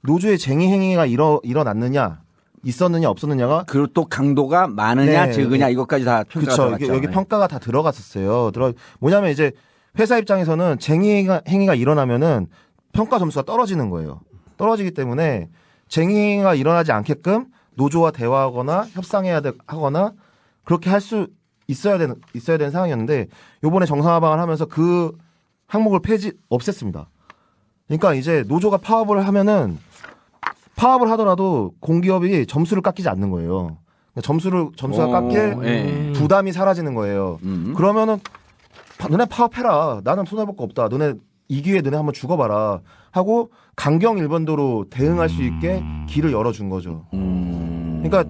Speaker 3: 행위가 일어났느냐, 있었느냐, 없었느냐가
Speaker 1: 그리고 또 강도가 많으냐, 적으냐 이것까지 다 평가가 들어갔죠.
Speaker 3: 그렇죠. 여기 평가가 다 들어갔었어요. 뭐냐면 이제 회사 입장에서는 쟁의 행위가 일어나면은 평가 점수가 떨어지는 거예요. 떨어지기 때문에 쟁의가 일어나지 않게끔 노조와 대화하거나 협상하거나 그렇게 할 수 있어야 되는 상황이었는데 요번에 정상화 방안을 하면서 그 항목을 없앴습니다. 그러니까 이제 노조가 파업을 하면은 파업을 하더라도 공기업이 점수를 깎이지 않는 거예요. 점수가 깎일 부담이 사라지는 거예요. 그러면은 너네 파업해라. 나는 손해볼 거 없다. 너네 이 기회에 너네 한번 죽어봐라. 하고 강경 일본도로 대응할 수 있게 길을 열어준 거죠. 그러니까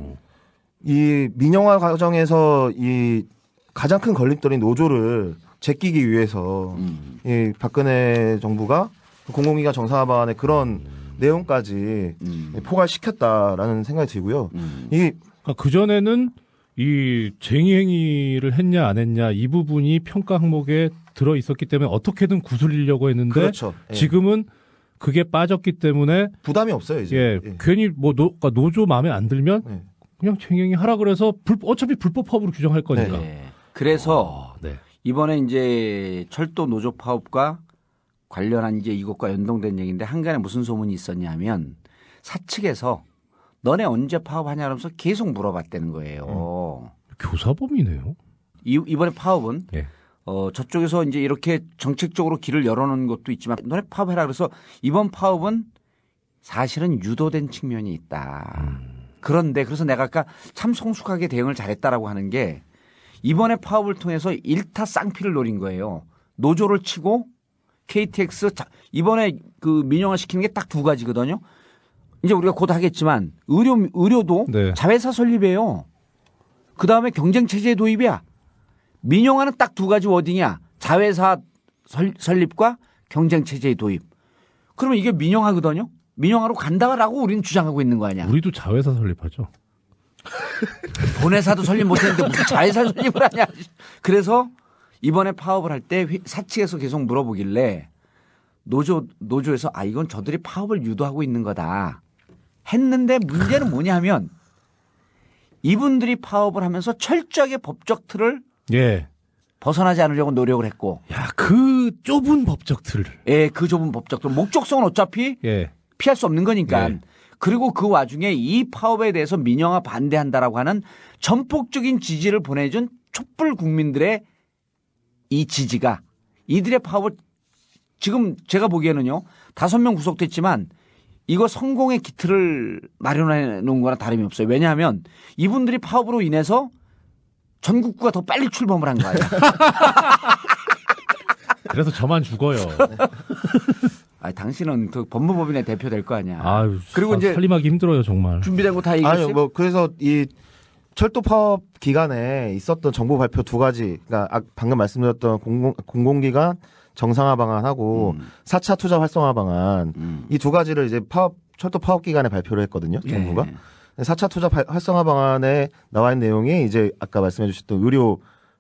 Speaker 3: 이 민영화 과정에서 이 가장 큰 걸림돌인 노조를 제끼기 위해서 이 박근혜 정부가 공공기관 정상화 방안에 그런 내용까지 포괄시켰다라는 생각이 들고요.
Speaker 2: 그 전에는 이 쟁의 행위를 했냐 안 했냐 이 부분이 평가 항목에 들어 있었기 때문에 어떻게든 구슬리려고 했는데
Speaker 3: 그렇죠. 예.
Speaker 2: 지금은 그게 빠졌기 때문에
Speaker 3: 부담이 없어요 이제.
Speaker 2: 예, 괜히 뭐 노조 마음에 안 들면 그냥 쟁행위 하라 그래서 어차피 불법 파업으로 규정할 거니까.
Speaker 1: 그래서 이번에 이제 철도 노조 파업과 관련한 이제 이것과 연동된 얘기인데 한간에 무슨 소문이 있었냐면 사측에서 너네 언제 파업하냐면서 계속 물어봤다는 거예요.
Speaker 2: 교사범이네요.
Speaker 1: 이번에 파업은 저쪽에서 이제 이렇게 정책적으로 길을 열어놓은 것도 있지만 너네 파업해라 그래서 이번 파업은 사실은 유도된 측면이 있다. 그런데 그래서 내가 아까 참 성숙하게 대응을 잘했다라고 하는 게 이번에 파업을 통해서 일타 쌍피를 노린 거예요. 노조를 치고 KTX 이번에 그 민영화 시키는 게 딱 두 가지거든요. 이제 우리가 곧 하겠지만 의료도 자회사 설립이에요. 그다음에 경쟁체제 도입이야. 민영화는 딱 두 가지 워딩이야. 자회사 설립과 경쟁체제 도입. 그러면 이게 민영화거든요. 민영화로 간다라고 우리는 주장하고 있는 거 아니야.
Speaker 2: 우리도 자회사 설립하죠.
Speaker 1: 본회사도 설립 못했는데 무슨 자회사 설립을 하냐. 그래서 이번에 파업을 할 때 사측에서 계속 물어보길래 노조에서 이건 저들이 파업을 유도하고 있는 거다 했는데 문제는 뭐냐면 이분들이 파업을 하면서 철저하게 법적 틀을 벗어나지 않으려고 노력을 했고
Speaker 2: 그 좁은 법적 틀을
Speaker 1: 그 좁은 법적 틀 목적성은 어차피 피할 수 없는 거니까 그리고 그 와중에 이 파업에 대해서 민영화 반대한다라고 하는 전폭적인 지지를 보내준 촛불 국민들의 이 지지가 이들의 파업을 지금 제가 보기에는요 5명 구속됐지만 이거 성공의 기틀을 마련해 놓은 거나 다름이 없어요. 왜냐하면 이분들이 파업으로 인해서 전국구가 더 빨리 출범을 한 거예요.
Speaker 2: 그래서 저만 죽어요.
Speaker 1: 당신은 그 법무법인의 대표 될 거 아니야.
Speaker 2: 그리고 이제 살림하기 힘들어요 정말.
Speaker 1: 준비된 거 다 얘기했어요?
Speaker 3: 아니요, 뭐 그래서 이 철도 파업 기간에 있었던 정부 발표 두 가지, 그러니까 방금 말씀드렸던 공공기관 정상화 방안하고 4차 투자 활성화 방안 이 두 가지를 이제 철도 파업 기간에 발표를 했거든요, 정부가. 4차 투자 활성화 방안에 나와 있는 내용이 이제 아까 말씀해 주셨던 의료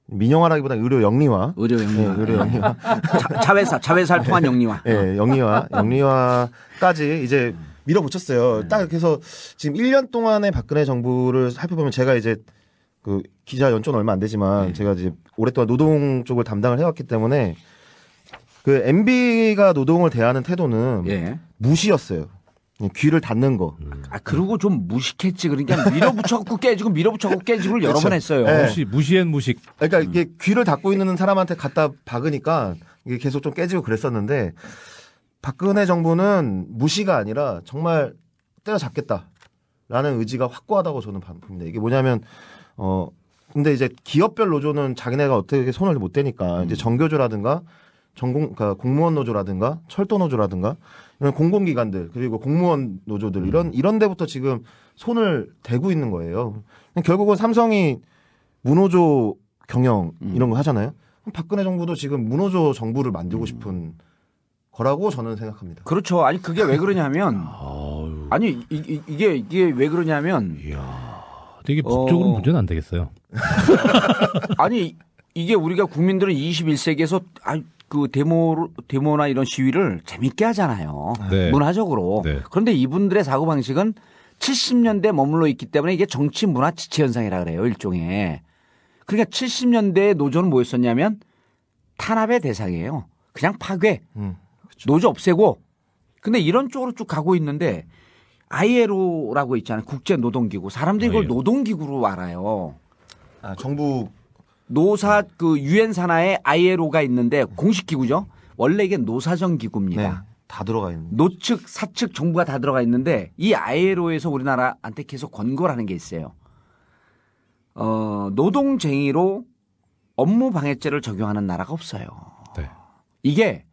Speaker 3: 민영화라기보다 의료 영리화.
Speaker 1: 의료 영리화.
Speaker 3: 의료 영리화.
Speaker 1: 자회사를 통한 영리화.
Speaker 3: 영리화까지 이제 밀어붙였어요. 딱 그래서 지금 1년 동안의 박근혜 정부를 살펴보면 제가 이제 그 기자 연초는 얼마 안 되지만 제가 이제 오랫동안 노동 쪽을 담당을 해왔기 때문에 그 MB가 노동을 대하는 태도는 무시였어요. 귀를 닫는 거.
Speaker 1: 그리고 좀 무식했지. 그러니까 밀어붙여갖고 깨지고를 여러 번 했어요.
Speaker 2: 무시엔 무식.
Speaker 3: 그러니까 이게 귀를 닫고 있는 사람한테 갖다 박으니까 이게 계속 좀 깨지고 그랬었는데 박근혜 정부는 무시가 아니라 정말 때려잡겠다라는 의지가 확고하다고 저는 봅니다. 이게 뭐냐면 근데 이제 기업별 노조는 자기네가 어떻게 손을 못 대니까 이제 정교조라든가 그러니까 공무원 노조라든가 철도 노조라든가 이런 공공기관들 그리고 공무원 노조들 이런 데부터 지금 손을 대고 있는 거예요. 결국은 삼성이 무노조 경영 이런 거 하잖아요. 박근혜 정부도 지금 무노조 정부를 만들고 싶은 거라고 저는 생각합니다.
Speaker 1: 그렇죠. 아니 그게 왜 그러냐면 아니 이게 왜 그러냐면
Speaker 2: 되게 법적으로 문제는 안 되겠어요.
Speaker 1: 아니 이게 우리가 국민들은 21세기에서 그 데모나 이런 시위를 재밌게 하잖아요. 문화적으로. 그런데 이분들의 사고방식은 70년대에 머물러 있기 때문에 이게 정치 문화 지체 현상이라 그래요. 일종의. 그러니까 70년대의 노조는 뭐였었냐면 탄압의 대상이에요. 그냥 파괴. 노조 없애고. 근데 이런 쪽으로 쭉 가고 있는데 ILO라고 있잖아요. 국제노동기구. 사람들이 이걸 노동기구로 알아요.
Speaker 3: 정부
Speaker 1: 노사 그 유엔 산하에 ILO가 있는데 공식 기구죠. 원래 이게 노사정 기구입니다.
Speaker 3: 다 들어가 있는.
Speaker 1: 노측, 사측 정부가 다 들어가 있는데 이 ILO에서 우리나라한테 계속 권고를 하는 게 있어요. 노동쟁의로 업무 방해죄를 적용하는 나라가 없어요.
Speaker 2: 네.
Speaker 1: 이게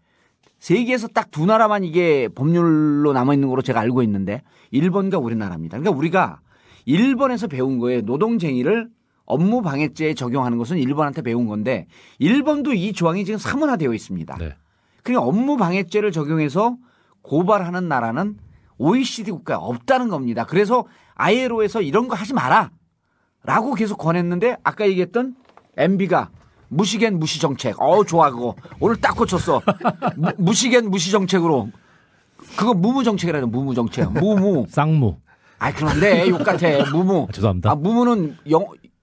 Speaker 1: 세계에서 딱 두 나라만 이게 법률로 남아있는 거로 제가 알고 있는데 일본과 우리나라입니다. 그러니까 우리가 일본에서 배운 거에 노동쟁의를 업무 방해죄에 적용하는 것은 일본한테 배운 건데 일본도 이 조항이 지금 사문화되어 있습니다.
Speaker 2: 네.
Speaker 1: 그러니까 업무 방해죄를 적용해서 고발하는 나라는 OECD 국가에 없다는 겁니다. 그래서 ILO에서 이런 거 하지 마라 라고 계속 권했는데 아까 얘기했던 MB가 무시겐 무시 정책. 좋아 그거. 오늘 딱 고쳤어. 무시겐 무시 정책으로. 그거 무무 정책이라죠. 무무 정책. 무무.
Speaker 2: 쌍무.
Speaker 1: 그럼 안 돼. 욕 같아. 무무.
Speaker 2: 죄송합니다.
Speaker 1: 무무는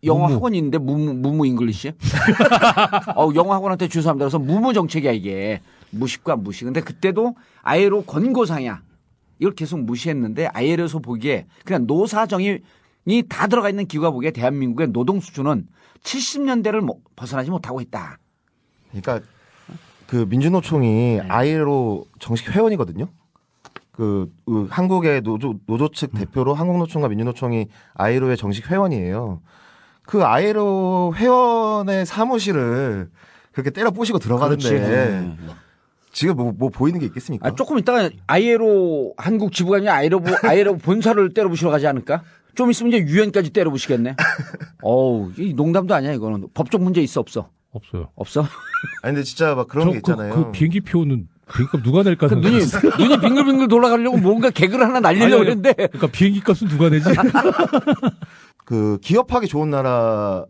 Speaker 1: 영어 학원이 있는데 무무 잉글리시? 영어 학원한테 죄송합니다. 그래서 무무 정책이야 이게. 무식과 무시. 근데 그때도 ILO 권고사항이야. 이걸 계속 무시했는데 ILO에서 보기에 그냥 노사정이 다 들어가 있는 기구가 보기에 대한민국의 노동 수준은 70년대를 벗어나지 못하고 있다.
Speaker 3: 그러니까 그 민주노총이 ILO 정식 회원이거든요. 그 한국의 노조 측 대표로 한국노총과 민주노총이 ILO의 정식 회원이에요. 그 ILO 회원의 사무실을 그렇게 때려 부시고 들어가는데 지금 뭐 보이는 게 있겠습니까?
Speaker 1: 조금 있다가 ILO 한국 지부가 아니라 ILO 본사를 때려 부시러 가지 않을까? 좀 있으면 이제 유엔까지 때려 부시겠네. 이 농담도 아니야 이거는. 법적 문제 있어 없어?
Speaker 2: 없어요.
Speaker 1: 없어?
Speaker 3: 근데 진짜 막 그런 게 있잖아요.
Speaker 2: 그 비행기표는 비행기값 누가 낼까?
Speaker 1: 눈이 빙글빙글 돌아가려고 뭔가 개그를 하나 날리려고 했는데.
Speaker 2: 그러니까 비행기값은 누가 내지?
Speaker 3: 그 기업하기 좋은 나라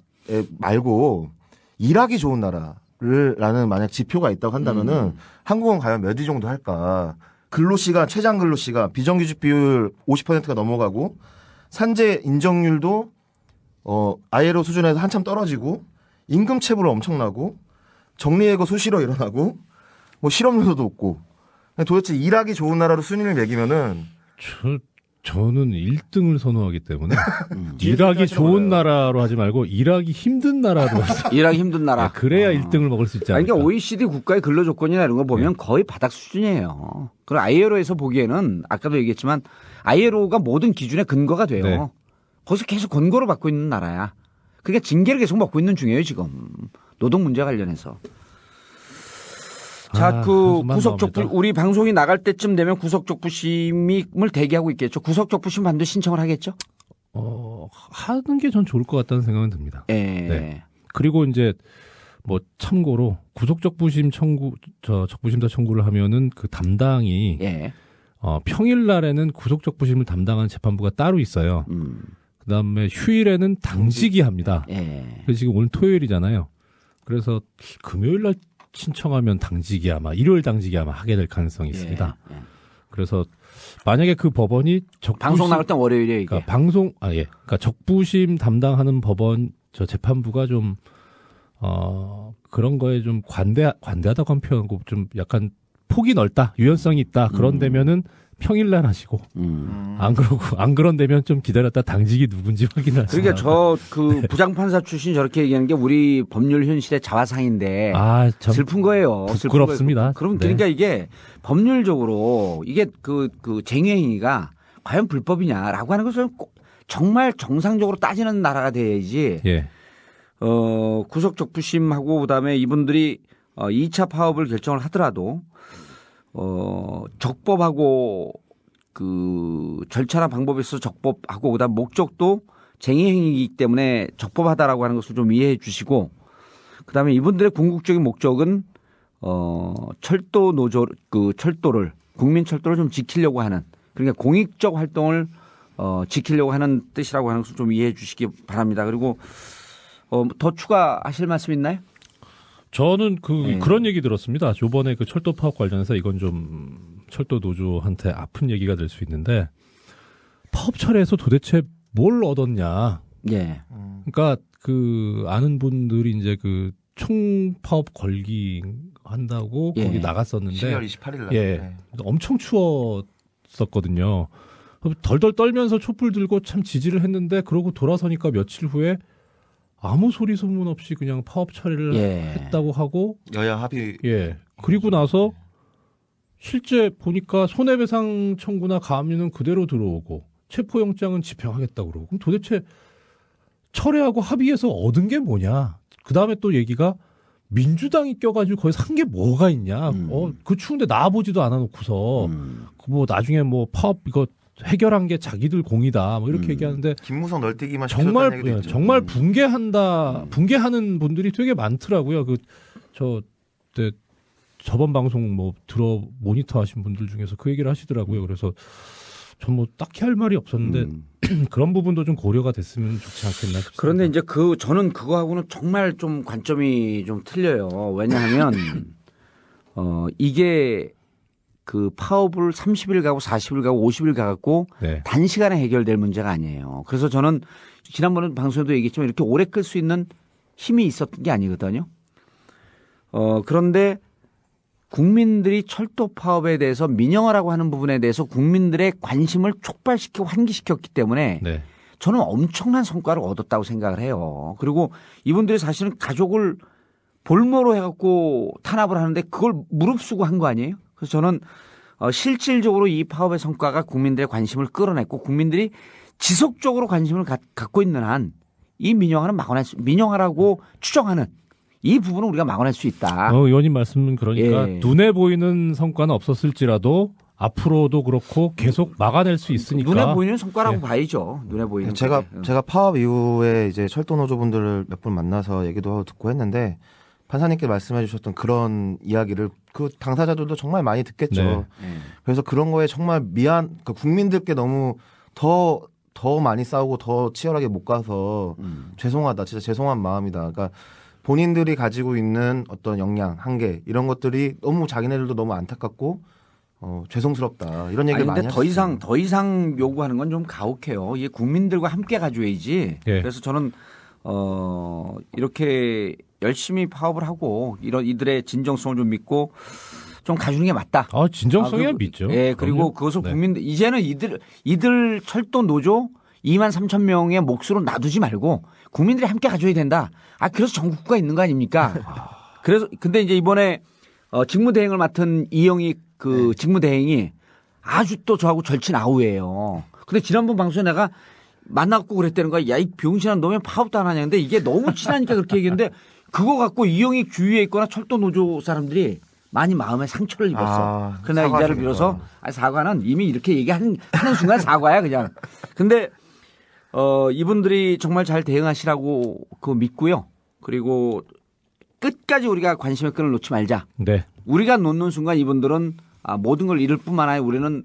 Speaker 3: 말고 일하기 좋은 나라라는 만약 지표가 있다고 한다면은 한국은 과연 몇 위 정도 할까? 근로시간 최장 근로시간 비정규직 비율 50%가 넘어가고 산재 인정률도 ILO 수준에서 한참 떨어지고 임금 체불 엄청나고 정리해고 수시로 일어나고 뭐 실업률도 높고 도대체 일하기 좋은 나라로 순위를 매기면은
Speaker 2: 저는 1등을 선호하기 때문에 일하기 좋은 나라로 하지 말고 일하기 힘든 나라로
Speaker 1: 일하기 힘든 나라.
Speaker 2: 그래야 1등을 먹을 수 있지 않을까.
Speaker 1: 그러니까 OECD 국가의 근로 조건이나 이런 거 보면 거의 바닥 수준이에요. 그리고 ILO에서 보기에는 아까도 얘기했지만 ILO가 모든 기준의 근거가 돼요.
Speaker 2: 네.
Speaker 1: 거기서 계속 권고를 받고 있는 나라야. 그러니까 징계를 계속 먹고 있는 중이에요 지금. 노동 문제 관련해서. 자, 구속적부 우리 방송이 나갈 때쯤 되면 구속적부심을 대기하고 있겠죠. 구속적부심 반드시 신청을 하겠죠?
Speaker 2: 하는 게 전 좋을 것 같다는 생각은 듭니다.
Speaker 1: 네.
Speaker 2: 그리고 이제 뭐 참고로 구속적부심 적부심사 청구를 하면은 그 담당이 평일 날에는 구속적부심을 담당하는 재판부가 따로 있어요. 그다음에 휴일에는 당직이 합니다. 그래서 지금 오늘 토요일이잖아요. 그래서 금요일 날 신청하면 당직이 아마 일요일 당직이 아마 하게 될 가능성이 있습니다. 그래서 만약에 그 법원이
Speaker 1: 방송 나갈 땐 월요일에 이게
Speaker 2: 그러니까 적부심 담당하는 법원 재판부가 좀 그런 거에 좀 관대하다고 하면 표현하고 좀 약간 폭이 넓다, 유연성이 있다. 그런 데면은 평일날 하시고 안 그런 데면 좀 기다렸다 당직이 누군지 확인하시고.
Speaker 1: 그러니까 그 부장판사 출신 저렇게 얘기하는 게 우리 법률 현실의 자화상인데 슬픈 거예요.
Speaker 2: 부끄럽습니다.
Speaker 1: 그럼 그러니까 이게 법률적으로 이게 그 쟁의행위가 과연 불법이냐라고 하는 것을 꼭 정말 정상적으로 따지는 나라가 돼야지. 구속적부심하고 그다음에 이분들이 2차 파업을 결정을 하더라도 적법하고 그 절차나 방법에 있어서 적법하고 그다음 목적도 쟁의행위이기 때문에 적법하다라고 하는 것을 좀 이해해 주시고 그다음에 이분들의 궁극적인 목적은 철도 노조 철도를 국민 철도를 좀 지키려고 하는 그러니까 공익적 활동을 지키려고 하는 뜻이라고 하는 것을 좀 이해해 주시기 바랍니다. 그리고 더 추가하실 말씀 있나요?
Speaker 2: 저는 그런 얘기 들었습니다. 요번에 그 철도 파업 관련해서 이건 좀 철도 노조한테 아픈 얘기가 될 수 있는데 파업 철회에서 도대체 뭘 얻었냐. 그러니까 그 아는 분들이 이제 그 총파업 걸기 한다고 거기 나갔었는데
Speaker 3: 12월 28일 날.
Speaker 2: 엄청 추웠었거든요. 덜덜 떨면서 촛불 들고 참 지지를 했는데 그러고 돌아서니까 며칠 후에 아무 소리 소문 없이 그냥 파업 처리를 했다고 하고
Speaker 3: 여야 합의.
Speaker 2: 그리고 나서 실제 보니까 손해배상 청구나 가압류는 그대로 들어오고 체포영장은 집행하겠다고 그러고 그럼 도대체 철회하고 합의해서 얻은 게 뭐냐? 그 다음에 또 얘기가 민주당이 껴가지고 거기서 한 게 뭐가 있냐? 그 추운데 나와보지도 않아 놓고서 뭐 나중에 뭐 파업 이거 해결한 게 자기들 공이다 뭐 이렇게 얘기하는데
Speaker 3: 김무성 널뛰기만
Speaker 2: 정말 붕괴하는 분들이 되게 많더라고요. 저번 방송 뭐 들어 모니터 하신 분들 중에서 그 얘기를 하시더라고요. 그래서 전 뭐 딱히 할 말이 없었는데 그런 부분도 좀 고려가 됐으면 좋지 않겠나 싶습니다.
Speaker 1: 그런데 이제 저는 그거하고는 정말 좀 관점이 좀 틀려요. 왜냐하면 이게 그 파업을 30일 가고 40일 가고 50일 가갖고
Speaker 2: 네.
Speaker 1: 단시간에 해결될 문제가 아니에요. 그래서 저는 지난번에 방송에도 얘기했지만 이렇게 오래 끌 수 있는 힘이 있었던 게 아니거든요. 그런데 국민들이 철도 파업에 대해서 민영화라고 하는 부분에 대해서 국민들의 관심을 촉발시키고 환기시켰기 때문에
Speaker 2: 네.
Speaker 1: 저는 엄청난 성과를 얻었다고 생각을 해요. 그리고 이분들이 사실은 가족을 볼모로 해갖고 탄압을 하는데 그걸 무릅쓰고 한 거 아니에요? 그래서 저는 실질적으로 이 파업의 성과가 국민들의 관심을 끌어냈고 국민들이 지속적으로 관심을 갖고 있는 한 이 민영화는 민영화라고 추정하는 이 부분은 우리가 막아낼 수 있다.
Speaker 2: 의원님 말씀은 그러니까 눈에 보이는 성과는 없었을지라도 앞으로도 그렇고 계속 막아낼 수 있으니까.
Speaker 1: 눈에 보이는 성과라고 봐야죠. 눈에 보이는.
Speaker 3: 제가 파업 이후에 이제 철도 노조분들을 몇 분 만나서 얘기도 하고 듣고 했는데 판사님께 말씀해 주셨던 그런 이야기를 그 당사자들도 정말 많이 듣겠죠.
Speaker 2: 네.
Speaker 3: 그래서 그런 거에 정말 국민들께 너무 더 많이 싸우고 더 치열하게 못 가서 죄송하다. 진짜 죄송한 마음이다. 그러니까 본인들이 가지고 있는 어떤 역량, 한계 이런 것들이 너무 자기네들도 너무 안타깝고 죄송스럽다 이런 얘기를 많이
Speaker 1: 하셨어요. 더 이상 요구하는 건 좀 가혹해요. 이게 국민들과 함께 가져야지.
Speaker 2: 예.
Speaker 1: 그래서 저는 이렇게 열심히 파업을 하고 이들의 진정성을 좀 믿고 좀 가주는 게 맞다.
Speaker 2: 진정성이야 믿죠.
Speaker 1: 예, 그리고 그것을 국민들 이제는 이들 철도 노조 2만 3천 명의 몫으로 놔두지 말고 국민들이 함께 가져야 된다. 그래서 전국구가 있는 거 아닙니까? 그래서 근데 이제 이번에 직무대행을 맡은 이영희 직무대행이 아주 또 저하고 절친 아우예요. 근데 지난번 방송에 내가 만나고 그랬다는 거야. 야, 이 병신한 놈의 파업도 안 하냐. 근데 이게 너무 친하니까 그렇게 얘기했는데 그거 갖고 이영희 주위에 있거나 철도 노조 사람들이 많이 마음에 상처를 입었어. 그러나 이 자를 빌어서 사과는 이미 이렇게 얘기하는 순간 사과야 그냥. 근데 이분들이 정말 잘 대응하시라고 믿고요. 그리고 끝까지 우리가 관심의 끈을 놓지 말자.
Speaker 2: 네.
Speaker 1: 우리가 놓는 순간 이분들은 모든 걸 잃을 뿐만 아니라 우리는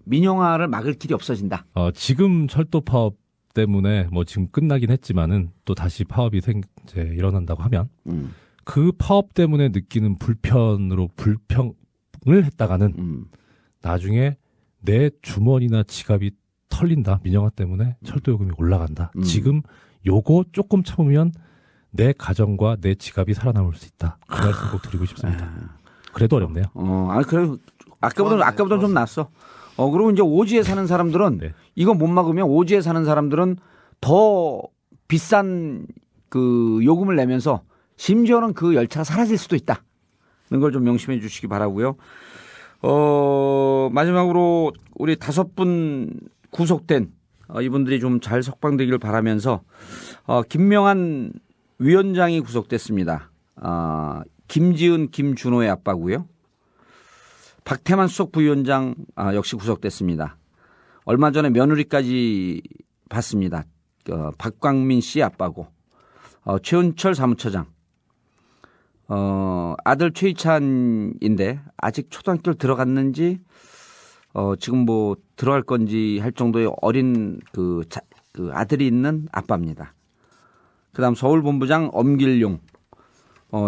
Speaker 1: 민영화를 막을 길이 없어진다.
Speaker 2: 지금 철도 파업 때문에 뭐 지금 끝나긴 했지만은 또 다시 파업이 이제 일어난다고 하면 그 파업 때문에 느끼는 불평을 했다가는 나중에 내 주머니나 지갑이 털린다. 민영화 때문에 철도 요금이 올라간다. 지금 요거 조금 참으면 내 가정과 내 지갑이 살아남을 수 있다. 그 말씀 꼭 드리고 싶습니다. 그래도 어렵네요.
Speaker 1: 그래도 아까보다 좀 낫어. 그리고 이제 오지에 사는 사람들은 이거 못 막으면 오지에 사는 사람들은 더 비싼 그 요금을 내면서 심지어는 그 열차가 사라질 수도 있다. 이런 걸 좀 명심해 주시기 바라고요. 마지막으로 우리 5분 구속된 이분들이 좀 잘 석방되기를 바라면서 김명한 위원장이 구속됐습니다. 김지은, 김준호의 아빠고요. 박태만 수석 부위원장 역시 구속됐습니다. 얼마 전에 며느리까지 봤습니다. 박광민 씨 아빠고 최은철 사무처장 아들 최희찬인데 아직 초등학교를 들어갔는지 지금 뭐 들어갈 건지 할 정도의 어린 그 아들이 있는 아빠입니다. 그다음 서울본부장 엄길용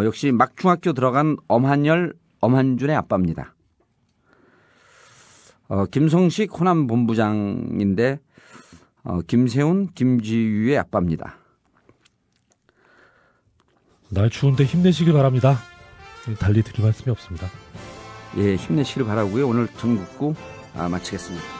Speaker 1: 역시 막 중학교 들어간 엄한열, 엄한준의 아빠입니다. 김성식 호남 본부장인데 김세훈, 김지유의 아빠입니다.
Speaker 2: 날 추운데 힘내시길 바랍니다. 달리 드릴 말씀이 없습니다.
Speaker 1: 예, 힘내시길 바라고요. 오늘 전국구 마치겠습니다.